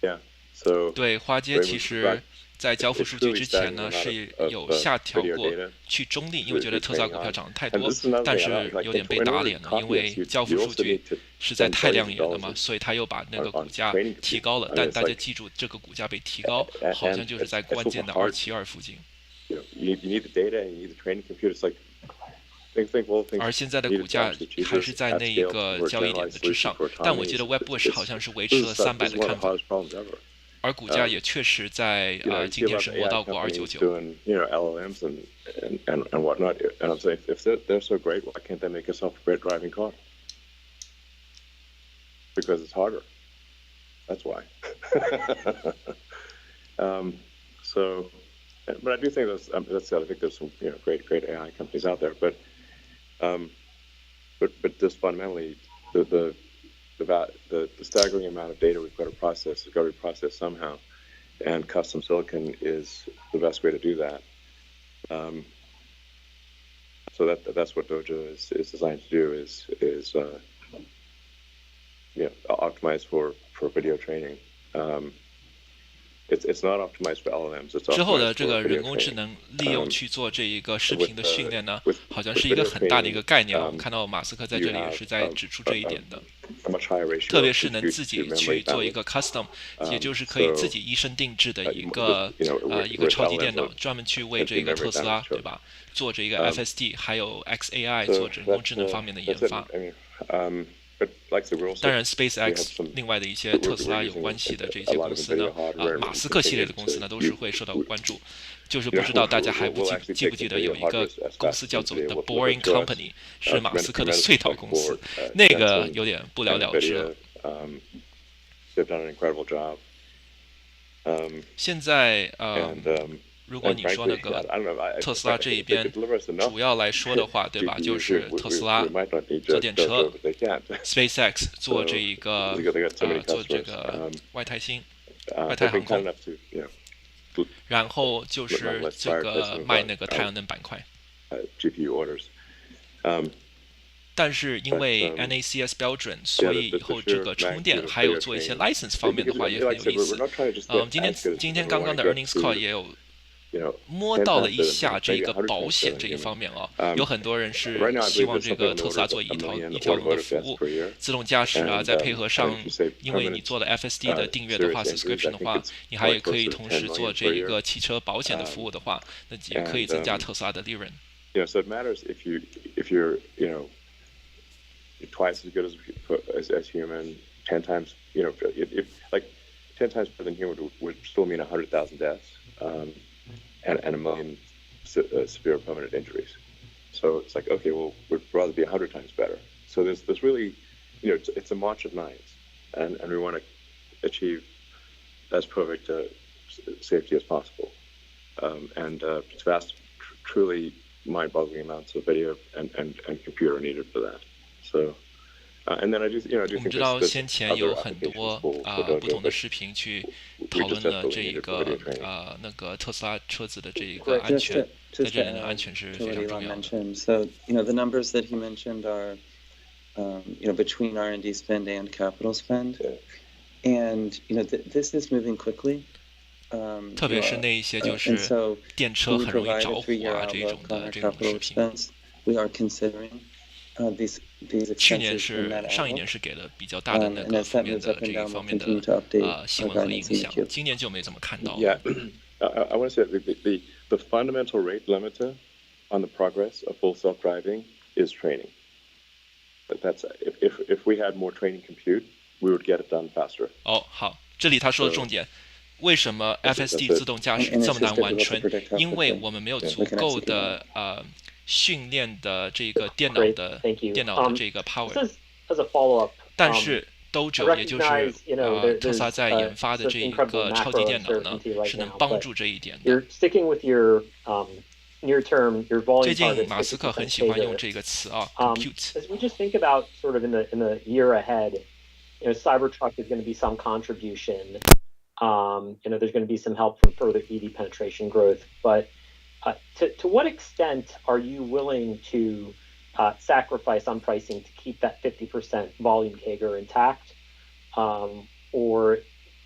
Yeah. So 对，花街其实在交付数据之前呢，是有下调过去中立，因为觉得特斯拉股票涨得太多，但是有点被打脸了，因为交付数据实在太亮眼了嘛，所以他又把那个股价提高了。但大家记住，这个股价被提高，好像就是在关键的272附近。而现在的股价还是在那一个交易点的之上，但我记得 Webbush 好像是维持了300的看法。而股价也确实在今天是摸到过299。You know, LLMs and whatnot. And I'm saying, if they're so great, why can't they make a self-great driving car? Because it's harder. That's why. So, but I do think I think there's some great AI companies out there. But just fundamentally, the staggering amount of data we've got to process has got to be processed somehow, and custom silicon is the best way to do that. So that's what Dojo is designed to do is optimize for video training. It's not optimized for LLMs. 之后的这个人工智能利用去做这一个视频的训练呢，好像是一个很大的一个概念。我们看到马斯克在这里也是在指出这一点的。特别是能自己去做一个 custom， 也就是可以自己依身定制的一个超级电脑，专门去为这个特斯拉，对吧？做这个 FSD 还有 XAI 做人工智能方面的研发。当然 SpaceX 另外的一些特斯拉有关系的这些公司呢，马斯克系列的公司呢都是会受到关注。就是不知道大家还记不记得有一个公司叫做 The Boring Company， 是马斯克的隧道公司，那个有点不了了之了。现在如果你说那个特斯拉这一边主要来说的话，对吧？就是特斯拉做电车 ，SpaceX 做这一个做这个外太航空，然后就是这个卖那个太阳能板块。但是因为 NACS 标准，所以以后这个充电还有做一些 license 方面的话也很有意思。今天刚刚的 earnings call 也有摸到了一下这个保险这一方面有很多人是希望这个特斯拉做一条龙的服务，自动驾驶再配合上，因为你做了 FSD 的订阅的话 subscription 的话，你还也可以同时做这一个汽车保险的服务的话，那也可以增加特斯拉的利润。So it matters if you're twice as good as human, 10 times, if like 10 times better than human would still mean 100,000 deaths, and 1 million severe permanent injuries. So it's like, okay, well, we'd rather be 100 times better. So there's really, it's a march of nines, and we want to achieve as perfect safety as possible. And it's vast, truly mind-boggling amounts of video and computer needed for that. So, and then I do, 我们知道先前有很多不同的视频去讨论了这一个那个特斯拉车子的这一个安全，在这里的安全是非常重要的。So, the numbers that he mentioned are, between R&D spend and capital spend, and this is moving quickly. 特别是那一些就是电车很容易着火这种的这种视频。We are considering these 上一年是给了比较大的那个负面的这一方面的新闻和影响，今年就没怎么看到。Yeah, I want to say the fundamental rate limiter on the progress of full self-driving is training. That's if we had more training compute, we would get it done faster. 好，这里他说的重点。为什么 FSD 自动驾驶这么难完成？因为我们没有足够的训练的这个电脑的这个 power。但是 Dojo 也就是特斯拉在研发的这一个超级电脑呢，是能帮助这一点的。最近马斯克很喜欢用这个词compute。As we just think about sort of in the year ahead, Cybertruck is going to be some contribution. There's going to be some help from further EV penetration growth. But to what extent are you willing to sacrifice on pricing to keep that 50% volume CAGR intact? Or,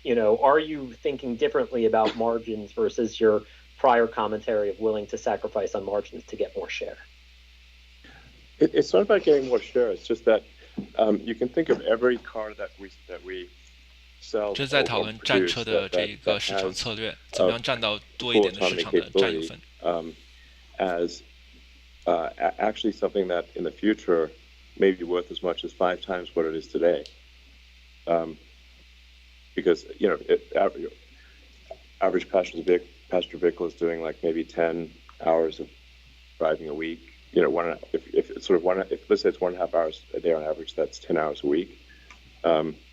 are you thinking differently about margins versus your prior commentary of willing to sacrifice on margins to get more share? It's not about getting more share. It's just that you can think of every car that we这是在讨论战车的这一个市场策略，怎么样占到多一点的市场的占有份。As actually something that in the future may be worth as much as 5 times what it is today. Because average passenger vehicle is doing like maybe 10 hours of driving a week. If it's sort of if let's say it's 1.5 hours a day on average, that's 10 hours a week,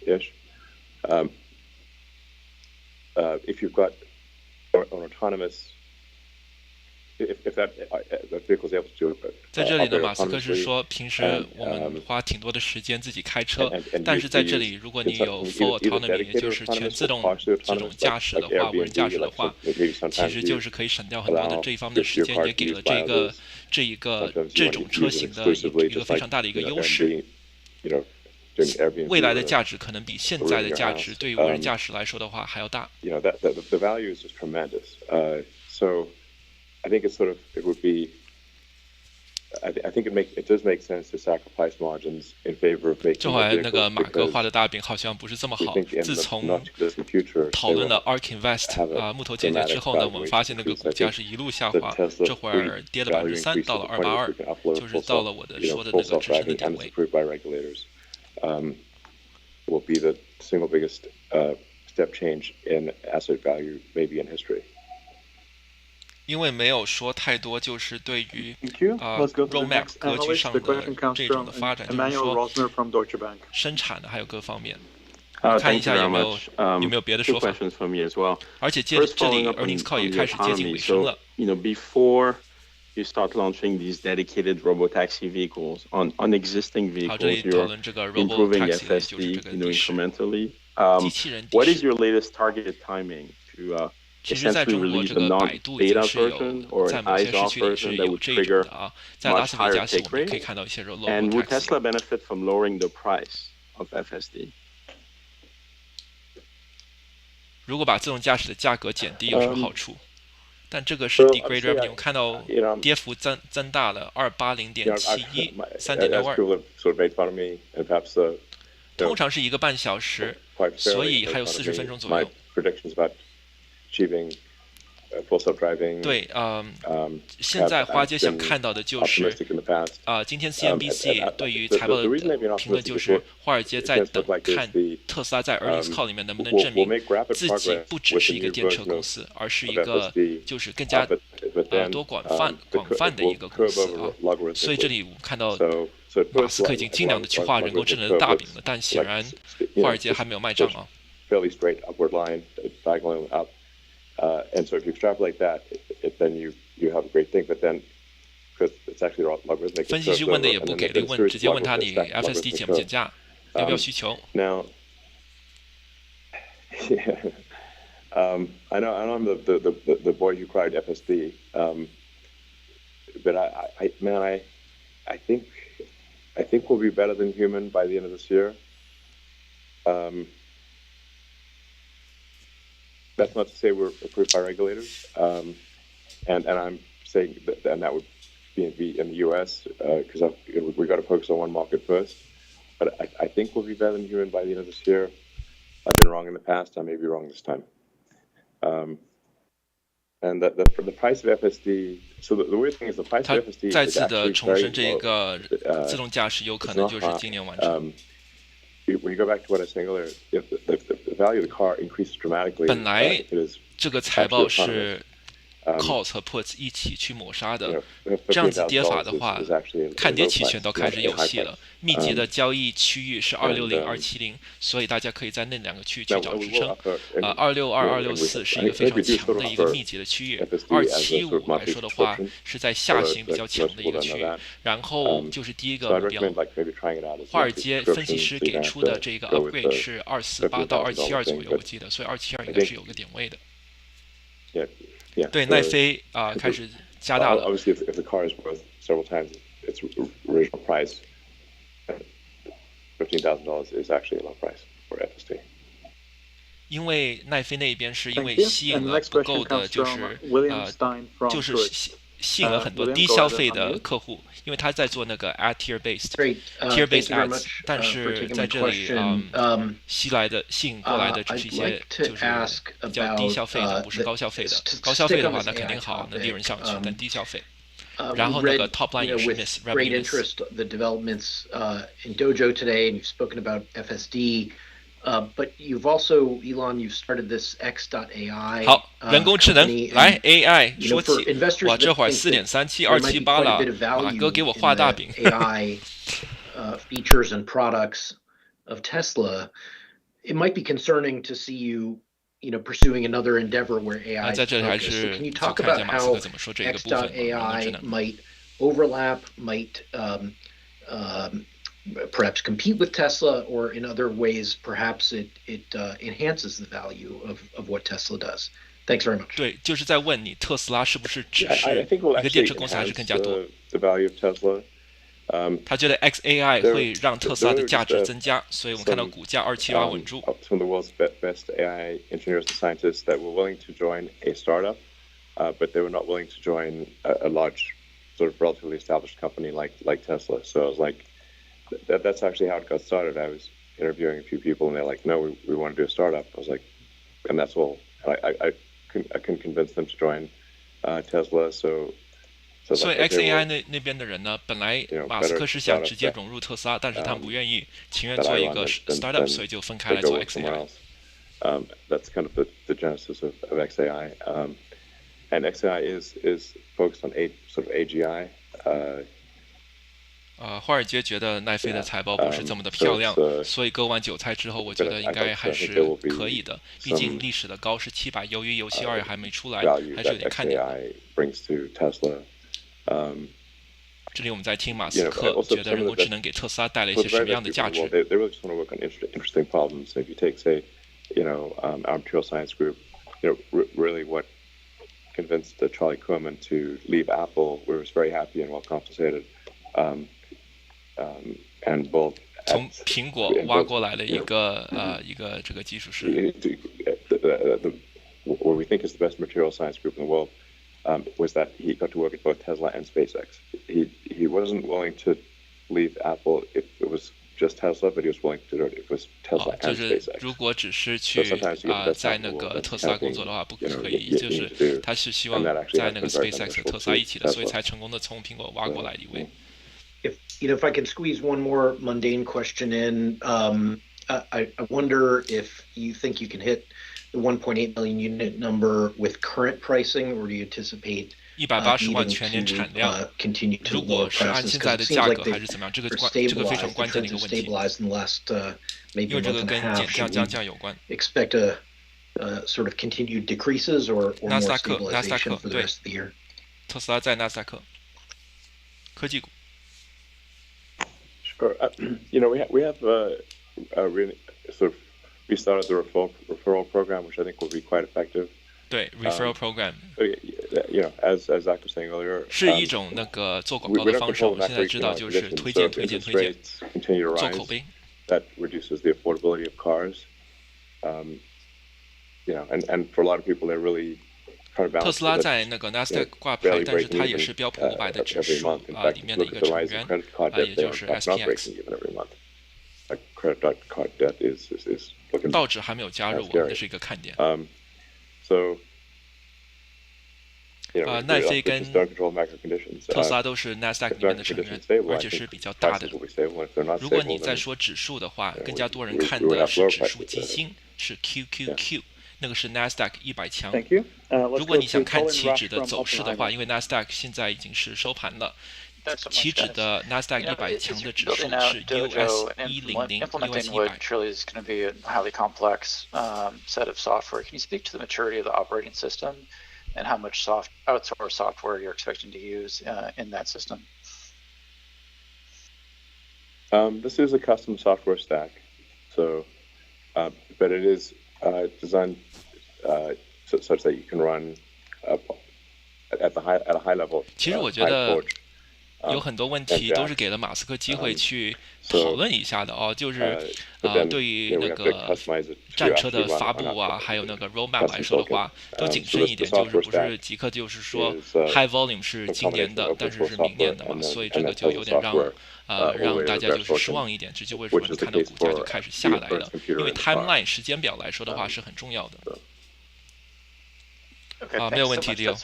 ish. If you've got an autonomous, if that vehicle is able to do it. 在这里呢，马斯克是说，平时我们花挺多的时间自己开车，但是在这里，如果你有 full autonomy， 也就是全自动这种驾驶的话，无人驾驶的话，其实就是可以省掉很多的这一方面的时间，也给了这种车型的一个非常大的一个优势。未来的价值可能比现在的价值对于无人驾驶来说的话还要大。The value is just tremendous. So I think it would be. I think it does make sense to sacrifice margins in favor of making. 这回那个马哥画的大饼好像不是这么好。自从讨论了 ARK Invest 木头姐姐之后呢，我们发现那个股价是一路下滑，这会儿跌了3%，到了282，就是到了我的说的那个支撑的点位。will be the single biggest step change in asset value maybe in history. 因为没有说太多，就是对于roadmap 格局上的这种的发展，就是说生产的还有各方面。看一下有没有别的说法。而且这里 earnings call 也开始接近尾声了。Before you start launching these dedicated robotaxi vehicles on existing vehicles, you're improving FSD, incrementally. What is your latest targeted timing to 其实在中国，这个百度已经是有在某些市区里是有这种的啊，在拉斯维加斯我们可以看到一些 robotaxi。And would Tesla benefit from lowering the price of FSD? 如果把自动驾驶的价格减低有什么好处？但这个是 degrade revenue， 看到跌幅增大了280.71 3.62，通常是1个半小时，所以还有40分钟左右。对，现在华尔街想看到的就是今天 CNBC 对于财报的评论就是华尔街在等看特斯拉在 earnings call 里面能不能证明自己不只是一个电车公司，而是一个就是更加多广泛的一个公司啊。所以这里我们看到马斯克已经尽量的去画人工智能的大饼了，但显然华尔街还没有卖账啊。And so if you extrapolate that, then you have a great thing. But then, because it's actually logarithmic. 分析师问的也不给力，直接问他你 FSD 减不减价，要不要需求 ？Now, yeah, I know I'm the boy who cried FSD, but I think we'll be better than human by the end of this year. That's not to say we're approved by regulators, and I'm saying that would be in the U.S. Because we got to focus on one market first. But I think we'll be better than human by the end of this year. I've been wrong in the past. I may be wrong this time. And the price of FSD. So the weird thing is the price of FSD is actually 再次的重申这个自动驾驶有可能就是今年完成。When you go back to what I was saying earlier, if the value of the car increases dramatically, 本来这个财报是 calls 和 puts 一起去抹杀的，这样子跌法的话，看跌期权都开始有戏了。密集的交易区域是260、270，所以大家可以在那2个区域去找支撑。262、264是一个非常强的一个密集的区域，275来说的话是在下行比较强的一个区域。然后就是第一个目标，华尔街分析师给出的这个 upgrade 是248到272左右，我记得，所以272应该是有个点位的。对，奈飞开始加大了。Obviously, if the car is worth several times its original price, $15,000 is actually a low price for FSD. 因为奈飞那边是因为吸引了不够的，就是吸引了很多低消费的客户，因为他在做那个 ad tier based ads， 但是在这里吸引过来的只是一些就是比较低消费的，不是高消费的。高消费的话那肯定好，那利润上去，但低消费。然后那个 top line 也是 miss revenue miss。 The developments in Dojo today, and you've spoken about FSD. But you've also, Elon, you've started this X.AI. 好，人工智能来 AI 说起，哇，这会儿4.37278了，马哥给我画大饼。AI features and products of Tesla, it might be concerning to see you pursuing another endeavor where AI is focused. So can you talk about how X.AI might overlap, might perhaps compete with Tesla, or in other ways, perhaps it enhances the value of what Tesla does. Thanks very much. 对，就是在问你，特斯拉是不是只是一个电车公司，还是更加多？ The value of Tesla. 他觉得 XAI 会让特斯拉的价值增加，所以我们看到股价278稳住。Some of the world's best AI engineers and scientists that were willing to join a startup, but they were not willing to join a large, sort of relatively established company like Tesla. So I was like, that's actually how it got started. I was interviewing a few people, and they're like, "No, we want to do a startup." I was like, and that's all. I couldn't convince them to join Tesla. So 所以 XAI 那边的人呢，本来马斯克是想直接融入特斯拉，但是他们不愿意，情愿做一个 startup， 所以就分开来做 XAI。That's kind of the genesis of XAI, and XAI is focused on sort of AGI. 华尔街觉得奈飞的财报不是这么的漂亮，所以割完韭菜之后，我觉得应该还是可以的。毕竟历史的高是700，由于游戏2也还没出来，还是有点看点。这里我们在听马斯克觉得人工智能给特斯拉带来一些什么样的价值。Our material science group, really what convinced Charlie Kuhlman to leave Apple, we were very happy and well compensated. And both 从苹果挖过来的一个这个技术师。What we think is the best material science group in the world was that he got to work at both Tesla and SpaceX. He wasn't willing to leave Apple if it was just Tesla, but he was willing to do it if it was Tesla and SpaceX. 就是如果只是去在那个特斯拉工作的话，不可以。就是他是希望在那个 SpaceX 和特斯拉一起的，所以才成功的从苹果挖过来一位。If I can squeeze one more mundane question in, I wonder if you think you can hit the 1.8 million unit number with current pricing, or do you anticipate 180万全年产量，如果是按现在的价格还是怎么样？这个非常关键的一个问题，因为这个跟减价有关。Expect a sort of continued decreases or more stabilization for the rest of the year. 特斯拉在纳斯达克科技股。Sure. We have really sort of restarted the referral program, which I think will be quite effective. 对 referral program， as Zach was saying earlier， 是一种那个做广告的方式。我们现在知道就是推荐，做口碑。That reduces the affordability of cars. And for a lot of people, they're really trying to balance. 特斯拉在那个 Nasdaq 挂牌，但是它也是标普500的指数里面的一个成员，也就是 SPX。道指还没有加入，这是一个看点。奈飞跟特斯拉都是 Nasdaq 里面的成员，而且是比较大的。如果你在说指数的话，更加多人看的是指数基金，是 QQQ， 那个是 Nasdaq 100强。如果你想看期指的走势的话，因为 Nasdaq 现在已经是收盘了。期指的 Nasdaq 100强的指数是 US 100 US 100。Truly is going to be a highly complex set of software. Can you speak to the maturity of the operating system and how much outsourced software you're expecting to use in that system? This is a custom software stack, so but it is designed such that you can run at a high level. 其实我觉得。有很多问题都是给了马斯克机会去讨论一下的哦，就是对于那个战车的发布啊，还有那个 roadmap 来说的话，都谨慎一点，就是不是即刻就是说 high volume 是今年的，但是是明年的嘛，所以这个就有点让大家就是失望一点，这就为什么你看到股价就开始下来了，因为 timeline 时间表来说的话是很重要的。没有问题的哟。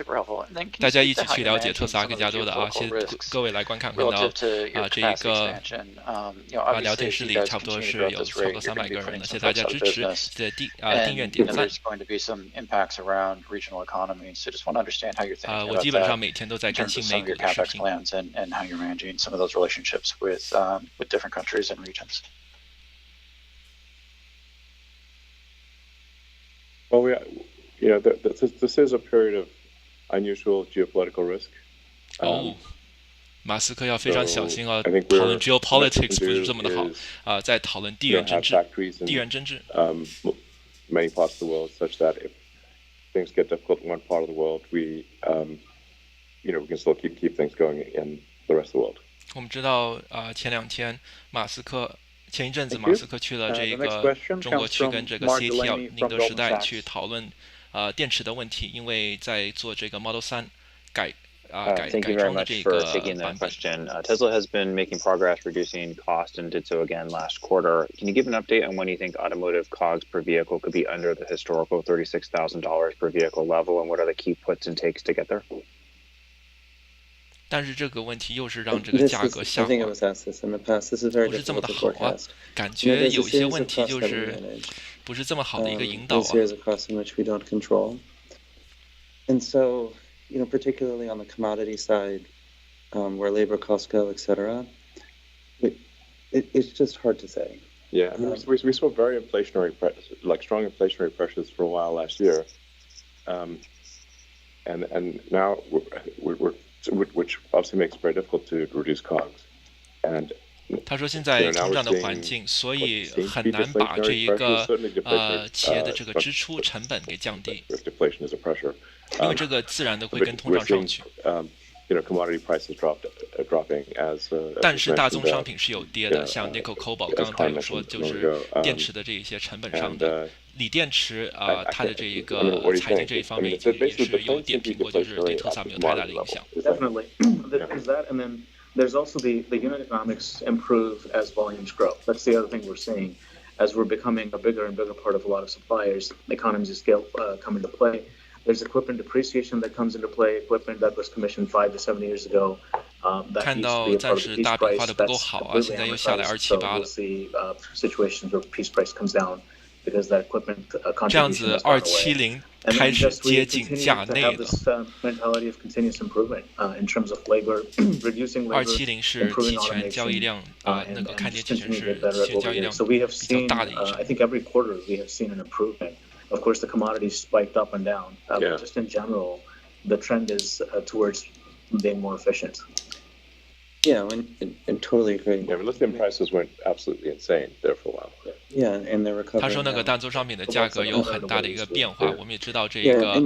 大家一起去了解特斯拉更加多的啊，谢谢各位来观看。看到这一个聊天室里差不多是有超过300个人的，谢谢大家支持，记得订阅点赞。我基本上每天都在更新美股的视频。This is a period of unusual geopolitical risk. 马斯克要非常小心啊！讨论 geopolitics 不是这么的好在讨论地缘政治。Many parts of the world, such that if things get difficult in one part of the world, we can still keep things going in the rest of the world. 我们知道前一阵子马斯克去了这个中国去跟这个 CATL 宁德时代去讨论电池的问题，因为在做这个 Model 3改装的这个版本。Tesla has been making progress reducing cost and did so again last quarter. Can you give an update on when you think automotive COGS per vehicle could be under the historical $36,000 per vehicle level, and what are the key puts and takes to get there? 但是这个问题又是让这个价格下滑，不是这么的好啊，感觉有些问题就是不是这么好的一个引导啊。And so, particularly on the commodity side, where labor costs go, et cetera, it's just hard to say. Yeah, I mean, we saw very strong inflationary pressures for a while last year, and now which obviously makes it very difficult to reduce COGS. And 他说现在通胀的环境，所以很难把这一个企业的这个支出成本给降低，因为这个自然的会跟通胀上去。但是大宗商品是有跌的，像 nickel、cobalt， 刚刚他有说就是电池的这一些成本上的。锂电池它的这一个财经这一方面也是有点评过，就是对特斯拉没有太大的影响。Definitely, there's that, and then there's also the unit economics improve as volumes grow. That's the other thing we're seeing as we're becoming a bigger and bigger part of a lot of suppliers. Economies of scale come into play. There's equipment depreciation that comes into play. Equipment that was commissioned 5 to 7 years ago. 看到暂时大饼画的不够好啊，现在又下来278了。Situations where piece price comes down. Because that equipment 这样子270开始接近价内了。mentality of continuous improvement in terms of labor, reducing labor. 270是期权交易量那个看跌期权是期权交易量比较大的一种。I think every quarter we have seen an improvement. Of course, the commodities spiked up and down, but just in general, the trend is towards being more efficient. Yeah, I totally agree. Yeah, but lithium prices went absolutely insane there for a while. Yeah, and they're recovering. 他说那个大宗商品的价格有很大的一个变化，我们也知道这个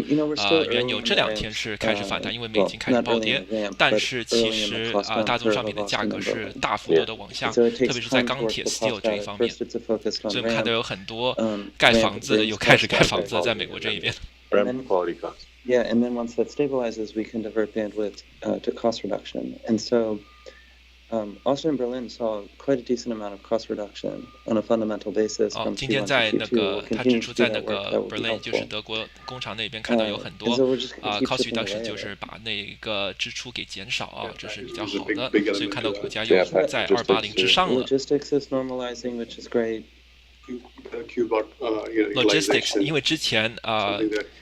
原油这2天是开始反弹，因为美金开始暴跌，但是其实大宗商品的价格是大幅度的往下，特别是在钢铁 steel 这一方面，所以我们看到有很多盖房子又开始盖房子在美国这一边。Yeah, and then once that stabilizes, we can divert bandwidth to cost reduction, and so. Austin and Berlin saw quite a decent amount of cost reduction on a fundamental basis. 今天在那个他指出，在那个 Berlin 就是德国工厂那边看到有很多cost reduction， 就是把那个支出给减少啊，这是比较好的，所以看到股价又在280之上了。Logistics is normalizing, which is great. Logistics， 因为之前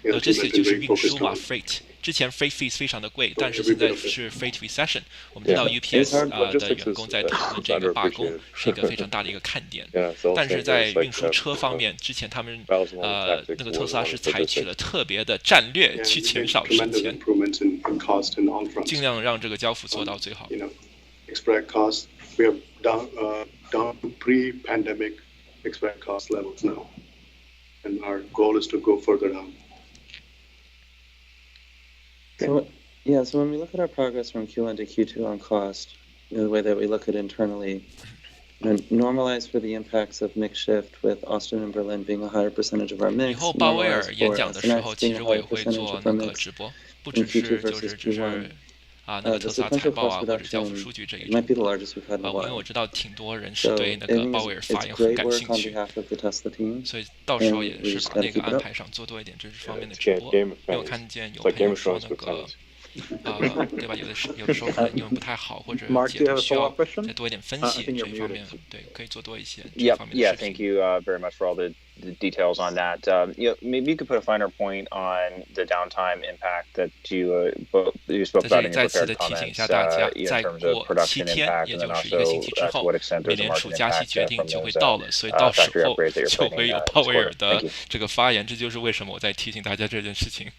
logistics 就是运输嘛 ，freight。之前 freight fees 非常的贵，但是现在是 freight recession。我们知道 UPS 的员工在讨论这个罢工是一个非常大的一个看点。但是在运输车方面，之前他们那个特斯拉是采取了特别的战略去减少省钱，尽量让这个交付做到最好。Expect costs we have down to pre-pandemic expect cost levels now, and our goal is to go further down. So when we look at our progress from Q1 to Q2 on cost, the way that we look at internally, normalize for the impacts of mix shift with Austin and Berlin being a higher percentage of our mix. 以后鲍威尔演讲的时候，其实我也会做那个直播，不只是只是那个特斯拉财报或者交付数据这一种。因为我知道挺多人是对那个鲍威尔发言很感兴趣，所以到时候也是把那个安排上做多一点这方面的直播。因为我看见有朋友说那个。对吧？有的时候可能英文不太好，或者解读需要再多一点分析这一方面，对，可以做多一些这方面的事情。Thank you very much for all the details on that. Maybe you could put a finer point on the downtime impact that you spoke about in your prepared comments. In terms of production impact, and then also to what extent there's a margin impact from those factory upgrades that you're planning. 有鲍威尔的这个发言，这就是为什么我在提醒大家这件事情。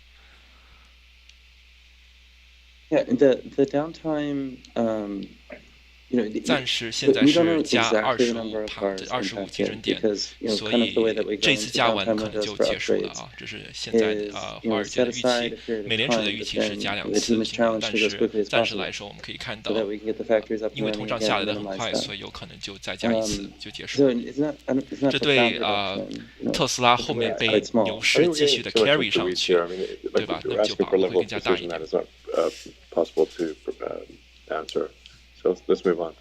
Yeah, the downtime, 暂时现在是加25基准点，所以这次加完可能就结束了啊。这是现在华尔街的预期，美联储的预期是加2次，但是暂时来说我们可以看到，因为通胀下来的很快，所以有可能就再加1次就结束了。这对特斯拉后面被牛市继续的 carry 上去，对吧？那就把握会更加大一点。Possible to answer. So let's move on.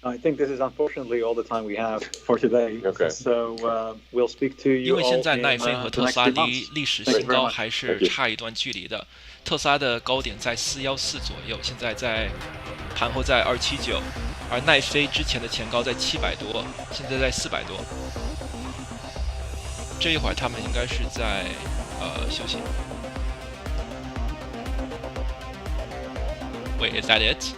I think this is unfortunately all the time we have for today. Okay. So we'll speak to you all in the next 因为现在奈飞和特斯拉 2 months. 离历史新高还是差一段距离的。特斯拉的高点在414左右，现在在盘后在279，而奈飞之前的前高在700多，现在在400多。这一会儿他们应该是在休息。Wait, is that it?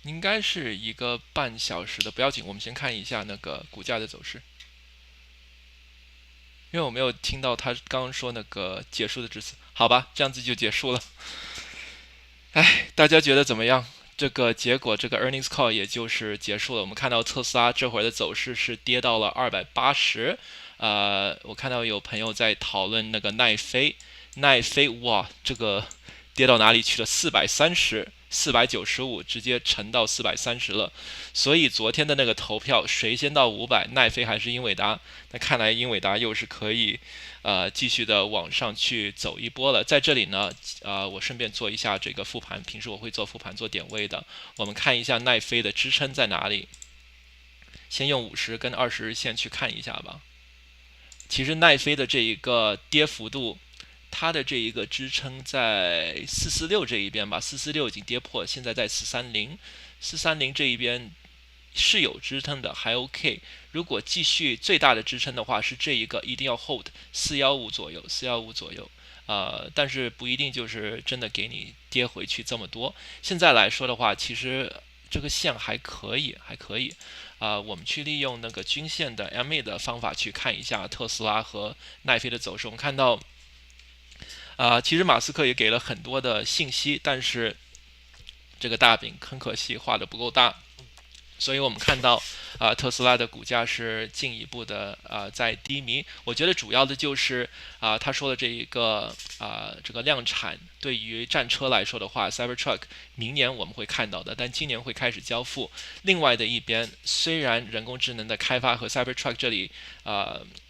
应该是1个半小时的，不要紧，我们先看一下那个股价的走势，因为我没有听到他刚刚说那个结束的致辞。好吧，这样子就结束了。哎，大家觉得怎么样？这个结果，这个 earnings call 也就是结束了。我们看到特斯拉这会儿的走势是跌到了280。我看到有朋友在讨论那个奈飞，哇，这个跌到哪里去了？430。495直接沉到430了，所以昨天的那个投票谁先到500，奈飞还是英伟达？那看来英伟达又是可以继续的往上去走一波了。在这里呢，我顺便做一下这个复盘，平时我会做复盘做点位的。我们看一下奈飞的支撑在哪里，先用50跟20日线去看一下吧。其实奈飞的这一个跌幅度，它的这一个支撑在446这一边吧，446已经跌破，现在在430这一边是有支撑的，还 OK。如果继续最大的支撑的话，是这一个一定要 hold 415左右，415左右。但是不一定就是真的给你跌回去这么多。现在来说的话，其实这个线还可以。我们去利用那个均线的 MA 的方法去看一下特斯拉和奈飞的走势。我们看到。其实马斯克也给了很多的信息，但是这个大饼很可惜画得不够大，所以我们看到特斯拉的股价是进一步的在低迷。我觉得主要的就是他说的这一个这个量产，对于战车来说的话 ，Cybertruck 明年我们会看到的，但今年会开始交付。另外的一边，虽然人工智能的开发和 Cybertruck 这里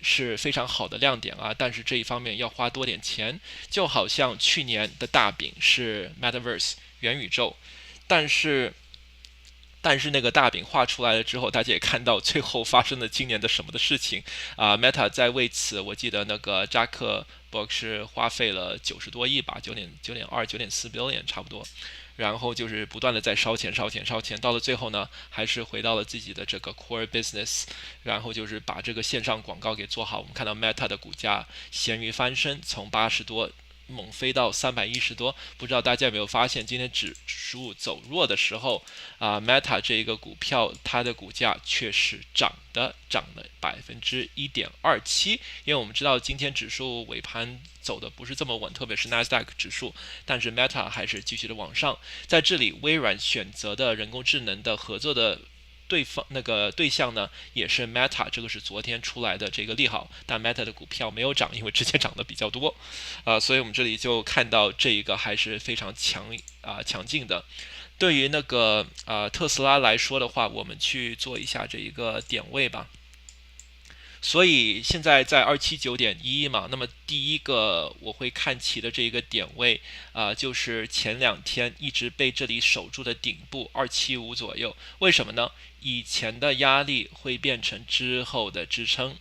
是非常好的亮点但是这一方面要花多点钱，就好像去年的大饼是 Metaverse 元宇宙，但是那个大饼画出来了之后，大家也看到最后发生了今年的什么的事情Meta 在为此，我记得那个扎克伯格是花费了90多亿吧，9.2、9.4 billion 差不多，然后就是不断的在烧钱，到了最后呢，还是回到了自己的这个 core business， 然后就是把这个线上广告给做好。我们看到 Meta 的股价咸鱼翻身，从80多。猛飞到310多，不知道大家有没有发现，今天指数走弱的时候Meta 这一个股票，它的股价却是涨了1.27%。因为我们知道今天指数尾盘走的不是这么稳，特别是 NASDAQ 指数，但是 Meta 还是继续的往上。在这里，微软选择的人工智能的合作的对象呢，也是 Meta， 这个是昨天出来的这个利好，但 Meta 的股票没有涨，因为之前涨得比较多，所以我们这里就看到这一个还是非常强劲的。对于那个特斯拉来说的话，我们去做一下这一个点位吧。所以现在在279.11嘛，那么第一个我会看齐的这一个点位就是前2天一直被这里守住的顶部275左右。为什么呢？以前的压力会变成之后的支撑，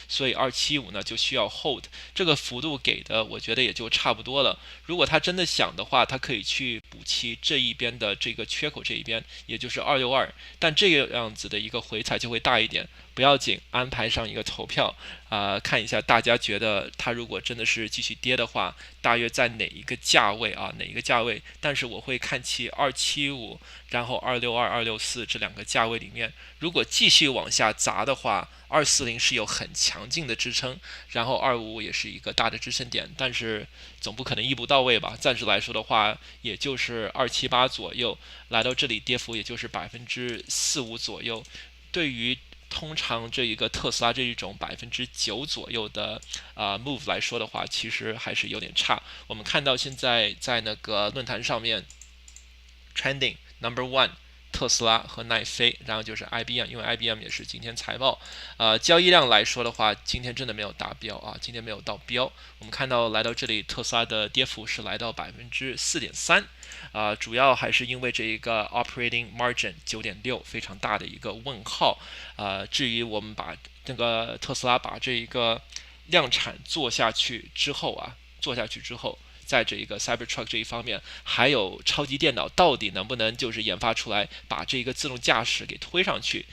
所以275呢就需要 hold， 这个幅度给的我觉得也就差不多了。如果他真的想的话，他可以去补齐这一边的这个缺口，这一边也就是262，但这个样子的一个回踩就会大一点。不要紧，安排上一个投票看一下大家觉得它如果真的是继续跌的话，大约在哪一个价位但是我会看齐275，然后262、264这2个价位里面，如果继续往下砸的话，240是有很强劲的支撑，然后255也是一个大的支撑点，但是总不可能一步到位吧。暂时来说的话，也就是278左右，来到这里跌幅也就是4-5%左右。对于通常这一个特斯拉这一种9%左右的move 来说的话，其实还是有点差。我们看到现在在那个论坛上面 trending No.1 特斯拉和奈飞，然后就是 IBM， 因为 IBM 也是今天财报。交易量来说的话，今天真的没有达标啊，今天没有到标。我们看到来到这里，特斯拉的跌幅是来到 4.3%，主要还是因为这一个 operating margin 9.6非常大的一个问号。至于我们把这个特斯拉把这一个量产做下去之后，在这一个 Cybertruck 这一方面，还有超级电脑到底能不能就是研发出来，把这个自动驾驶给推上去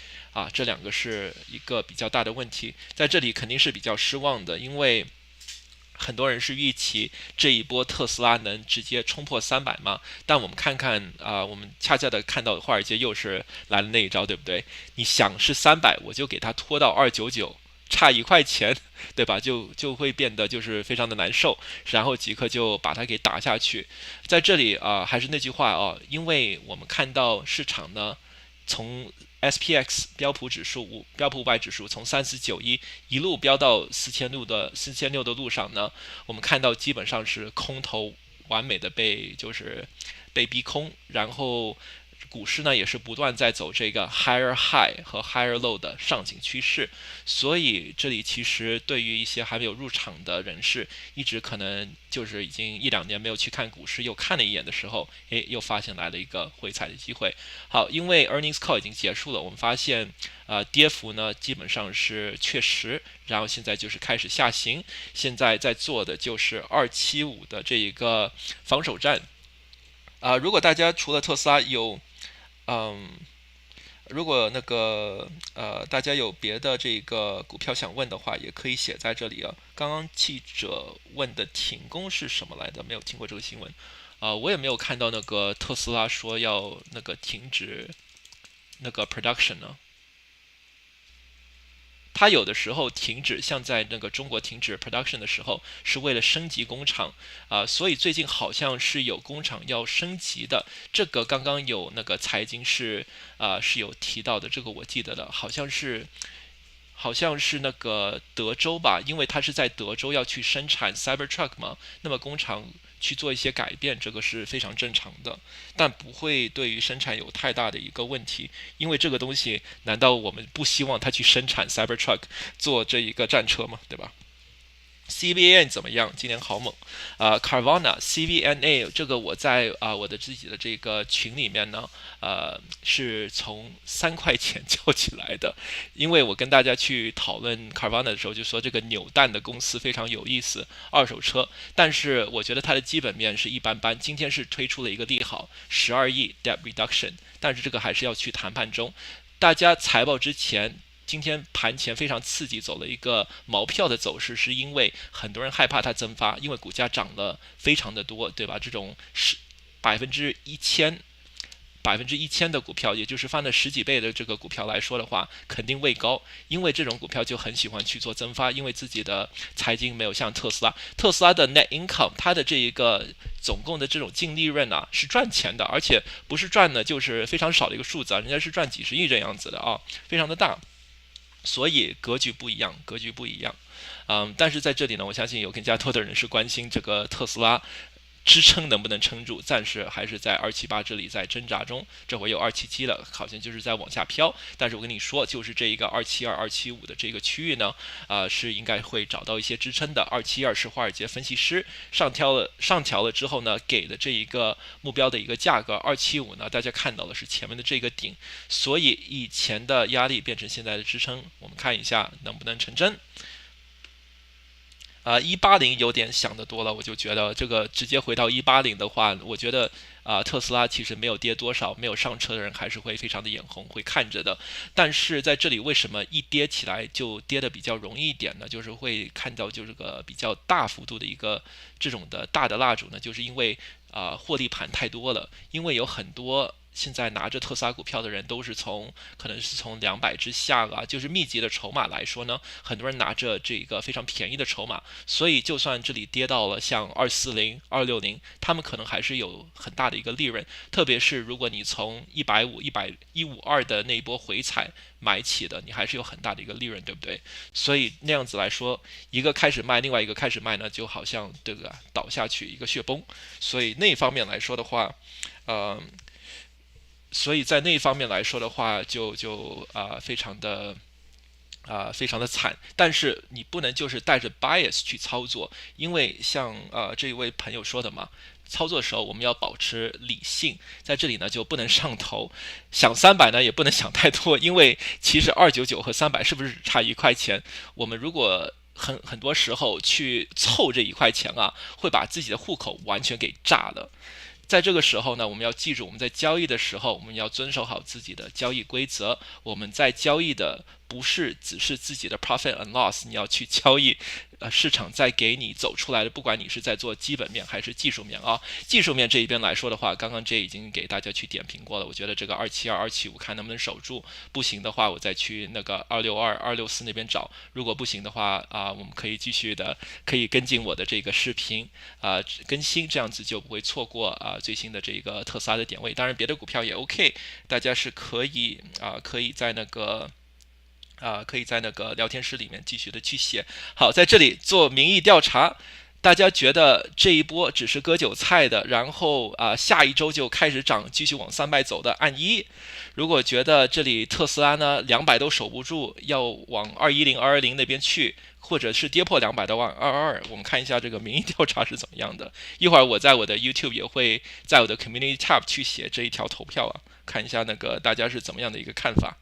这两个是一个比较大的问题。在这里肯定是比较失望的，因为很多人是预期这一波特斯拉能直接冲破300嘛，但我们看看我们恰恰的看到华尔街又是来了那一招，对不对？你想是300，我就给它拖到299。差1块钱，对吧？就会变得就是非常的难受，然后即刻就把它给打下去。在这里还是那句话因为我们看到市场呢，从 SPX 标普500指数从3491一路飙到4600的路上呢，我们看到基本上是空头完美的被逼空，然后股市呢也是不断在走这个 higher high 和 higher low 的上行趋势，所以这里其实对于一些还没有入场的人士，一直可能就是已经1-2年没有去看股市，又看了一眼的时候，又发现来了一个回踩的机会。好，因为 earnings call 已经结束了，我们发现跌幅呢基本上是确实，然后现在就是开始下行，现在在做的就是275的这一个防守战。如果大家除了特斯拉有如果大家有别的这个股票想问的话，也可以写在这里啊。刚刚记者问的停工是什么来的？没有听过这个新闻我也没有看到那个特斯拉说要停止production 呢。它有的时候停止，像在中国停止 production 的时候，是为了升级工厂所以最近好像是有工厂要升级的。这个刚刚有财经是有提到的，这个我记得的，好像是德州吧，因为它是在德州要去生产 Cybertruck 嘛，那么工厂去做一些改变，这个是非常正常的，但不会对于生产有太大的一个问题，因为这个东西难道我们不希望它去生产 Cybertruck 做这一个战车吗？对吧？CVN 怎么样？今年好猛Carvana CVNA 这个我在我的自己的这个群里面呢是从3块钱叫起来的，因为我跟大家去讨论 Carvana 的时候就说这个扭蛋的公司非常有意思，二手车，但是我觉得它的基本面是一般般。今天是推出了一个利好12亿 debt reduction， 但是这个还是要去谈判中。大家财报之前今天盘前非常刺激，走了一个毛票的走势，是因为很多人害怕它增发，因为股价涨了非常的多，对吧？这种是1000的股票，也就是翻了10几倍的这个股票来说的话，肯定位高，因为这种股票就很喜欢去做增发，因为自己的财经没有像特斯拉的 net income， 它的这一个总共的这种净利润是赚钱的，而且不是赚的就是非常少的一个数字人家是赚几十亿这样子的非常的大。所以格局不一样。但是在这里呢，我相信有更加多的人是关心这个特斯拉支撑能不能撑住，暂时还是在278这里在挣扎中，这会有277了，好像就是在往下飘。但是我跟你说，就是这一个272、275的这个区域呢，是应该会找到一些支撑的。272是华尔街分析师上调了之后呢，给的这一个目标的一个价格。275呢，大家看到的是前面的这个顶，所以以前的压力变成现在的支撑，我们看一下能不能成真。180有点想得多了，我就觉得这个直接回到180的话，我觉得特斯拉其实没有跌多少，没有上车的人还是会非常的眼红，会看着的。但是在这里为什么一跌起来就跌得比较容易一点呢？就是会看到就是个比较大幅度的一个这种的大的蜡烛呢，就是因为获利盘太多了，因为有很多现在拿着特斯拉股票的人都是可能是从200之下就是密集的筹码来说呢，很多人拿着这个非常便宜的筹码，所以就算这里跌到了像240、260，他们可能还是有很大的一个利润，特别是如果你从150、152的那一波回踩买起的，你还是有很大的一个利润，对不对？所以那样子来说，一个开始卖，另外一个开始卖呢，就好像这个倒下去一个血崩，所以那方面来说的话所以在那一方面来说的话，就非常的惨，但是你不能就是带着 bias 去操作，因为像这一位朋友说的嘛，操作的时候我们要保持理性，在这里呢就不能上头，想300呢也不能想太多，因为其实299和300是不是差1块钱？我们如果很多时候去凑这1块钱啊，会把自己的户口完全给炸了。在这个时候呢，我们要记住，我们在交易的时候，我们要遵守好自己的交易规则。我们在交易的不是只是自己的 profit and loss， 你要去交易市场再给你走出来的，不管你是在做基本面还是技术面啊。技术面这一边来说的话，刚刚这已经给大家去点评过了。我觉得这个272、275看能不能守住，不行的话，我再去那个262、264那边找。如果不行的话我们可以继续的可以跟进我的这个视频更新，这样子就不会错过最新的这个特斯拉的点位。当然别的股票也 OK， 大家是可以在那个聊天室里面继续的去写。好，在这里做民意调查，大家觉得这一波只是割韭菜的，然后下一周就开始涨，继续往300走的按1。如果觉得这里特斯拉呢200都守不住，要往210、220那边去，或者是跌破200的往222，我们看一下这个民意调查是怎么样的。一会儿我在我的 YouTube 也会在我的 Community Tab 去写这一条投票看一下那个大家是怎么样的一个看法。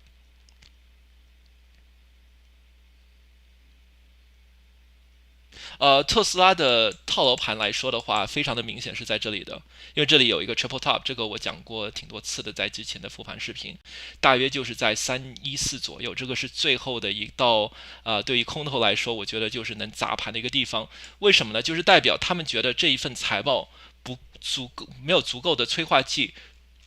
特斯拉的套牢盘来说的话，非常的明显是在这里的，因为这里有一个 triple top， 这个我讲过挺多次的，在之前的复盘视频，大约就是在314左右，这个是最后的一道对于空头来说，我觉得就是能砸盘的一个地方。为什么呢？就是代表他们觉得这一份财报没有足够的催化剂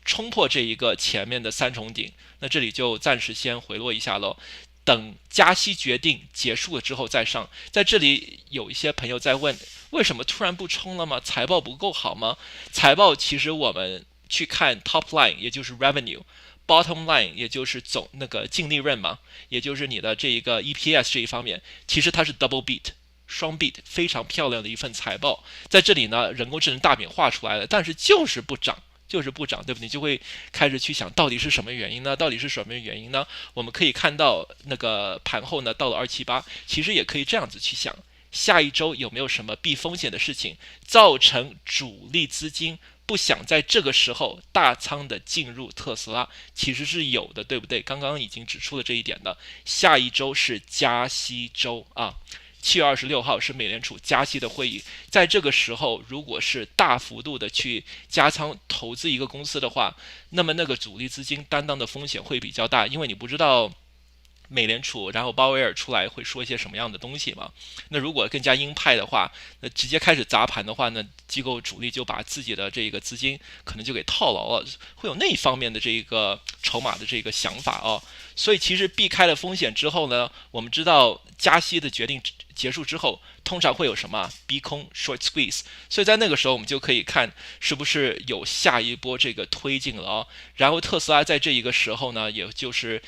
冲破这一个前面的3重顶，那这里就暂时先回落一下咯。等加息决定结束了之后再上。在这里有一些朋友在问，为什么突然不冲了吗？财报不够好吗？财报其实我们去看 top line， 也就是 revenue，bottom line 也就是总那个净利润嘛，也就是你的这一个 EPS 这一方面，其实它是 double beat， 双 beat， 非常漂亮的一份财报。在这里呢，人工智能大饼画出来了，但是就是不涨，对不对？你就会开始去想，到底是什么原因呢？我们可以看到那个盘后呢，到了278，其实也可以这样子去想，下一周有没有什么避风险的事情，造成主力资金不想在这个时候大仓的进入特斯拉，其实是有的，对不对？刚刚已经指出了这一点的。下一周是加息周7月26号是美联储加息的会议，在这个时候如果是大幅度的去加仓投资一个公司的话，那么那个主力资金担当的风险会比较大，因为你不知道美联储然后鲍威尔出来会说一些什么样的东西嘛。那如果更加鹰派的话，那直接开始砸盘的话呢，机构主力就把自己的这个资金可能就给套牢了，会有那一方面的这个筹码的这个想法所以其实避开了风险之后呢，我们知道加息的决定结束之后通常会有什么逼空 short squeeze， 所以在那个时候我们就可以看是不是有下一波这个推进了然后特斯拉在这一个时候呢，也就是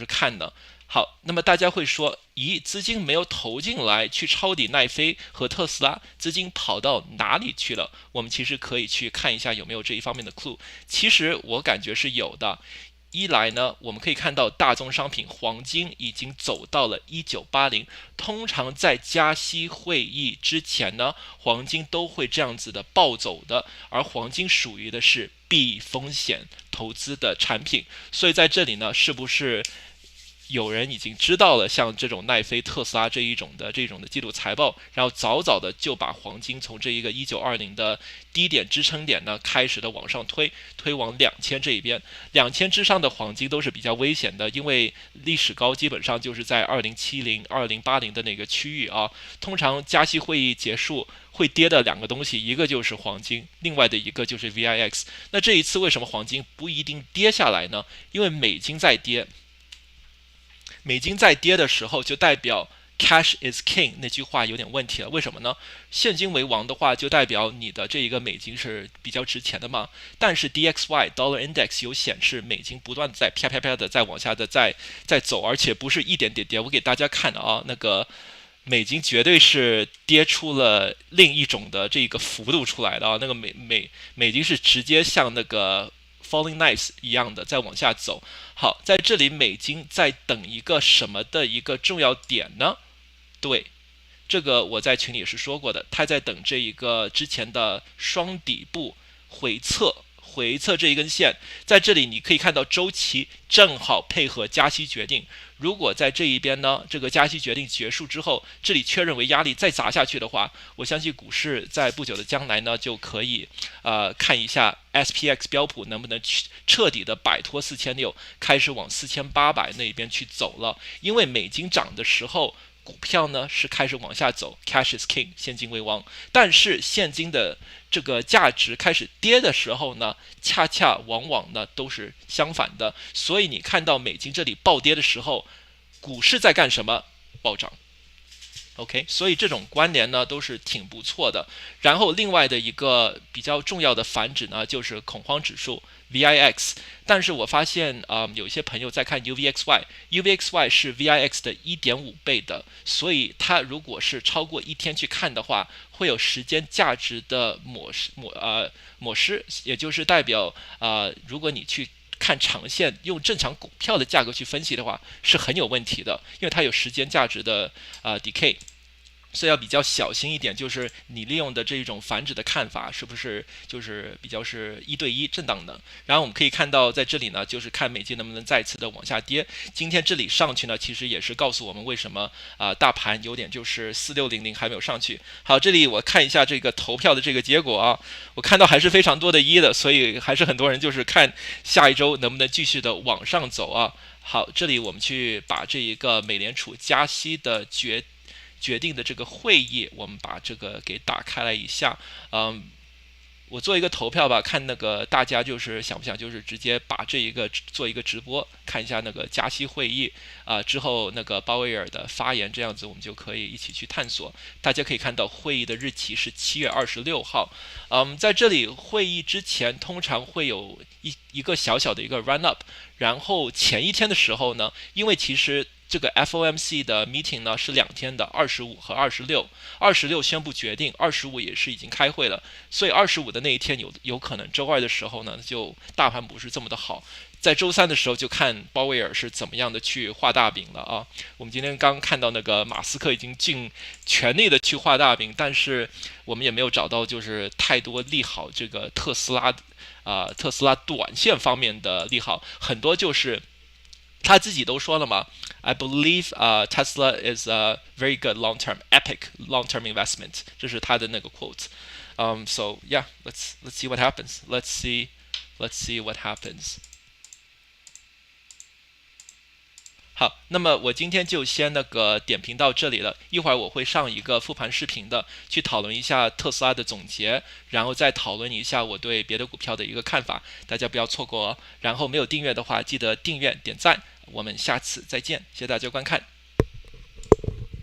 看的。好，那么大家会说，资金没有投进来去抄底奈飞和特斯拉，资金跑到哪里去了？我们其实可以去看一下有没有这一方面的 clue。其实我感觉是有的。一来呢，我们可以看到大宗商品黄金已经走到了1980，通常在加息会议之前呢，黄金都会这样子的暴走的，而黄金属于的是避风险投资的产品，所以在这里呢，是不是有人已经知道了像这种奈飞、特斯拉这种的季度财报，然后早早的就把黄金从这一个1920的低点支撑点呢开始的往上推往2000这一边。2000之上的黄金都是比较危险的，因为历史高基本上就是在2070、2080的那个区域通常加息会议结束会跌的2个东西，一个就是黄金，另外的一个就是 VIX。那这一次为什么黄金不一定跌下来呢？因为美金在跌。美金在跌的时候，就代表 cash is king 那句话有点问题了。为什么呢？现金为王的话，就代表你的这一个美金是比较值钱的嘛。但是 DXY Dollar Index 有显示美金不断在啪啪啪的在往下的在走，而且不是一点点跌。我给大家看的那个美金绝对是跌出了另一种的这个幅度出来的那个美金是直接向那个 falling knives 一样的在往下走。好，在这里美金在等一个什么的一个重要点呢？对，这个我在群里也是说过的，它在等这一个之前的双底部回测这一根线，在这里你可以看到周期正好配合加息决定。如果在这一边呢，这个加息决定结束之后，这里确认为压力再砸下去的话，我相信股市在不久的将来呢，就可以看一下 SPX 标普能不能彻底的摆脱4600，开始往4800那边去走了。因为美金涨的时候，股票呢是开始往下走 ，Cash is king， 现金为王。但是现金的这个价值开始跌的时候呢，恰恰往往呢都是相反的。所以你看到美金这里暴跌的时候，股市在干什么？暴涨。OK， 所以这种关联呢都是挺不错的。然后另外的一个比较重要的反指呢，就是恐慌指数 VIX。但是我发现有一些朋友在看 UVXY 是 VIX 的 1.5 倍的，所以它如果是超过一天去看的话，会有时间价值的抹失，也就是代表如果你去看长线用正常股票的价格去分析的话，是很有问题的，因为它有时间价值的decay， 所以要比较小心一点，就是你利用的这种反指的看法是不是就是比较是1对1震荡的。然后我们可以看到在这里呢，就是看美金能不能再次的往下跌。今天这里上去呢，其实也是告诉我们为什么大盘有点就是4600还没有上去。好，这里我看一下这个投票的这个结果啊，我看到还是非常多的1的，所以还是很多人就是看下一周能不能继续的往上走啊。好，这里我们去把这一个美联储加息的决定的这个会议，我们把这个给打开来一下。我做一个投票吧，看那个大家就是想不想就是直接把这一个做一个直播，看一下那个加息会议之后那个鲍威尔的发言，这样子我们就可以一起去探索。大家可以看到会议的日期是7月26号。在这里会议之前通常会有一个小小的一个 run up， 然后前一天的时候呢，因为其实这个 FOMC 的 meeting 呢是2天的，25和26宣布决定，25也是已经开会了，所以25的那一天有可能周二的时候呢，就大盘不是这么的好，在周三的时候就看鲍威尔是怎么样的去画大饼了啊。我们今天刚看到那个马斯克已经尽全力的去画大饼，但是我们也没有找到就是太多利好这个特斯拉短线方面的利好，很多就是他自己都说了嘛 ，I believe Tesla is a very good long-term, epic long-term investment， 这是他的那个 quote。So yeah, let's see what happens. Let's see what happens. 好，那么我今天就先那个点评到这里了，一会儿我会上一个复盘视频的，去讨论一下特斯拉的总结，然后再讨论一下我对别的股票的一个看法，大家不要错过哦。然后没有订阅的话，记得订阅点赞，我们下次再见，谢谢大家观看。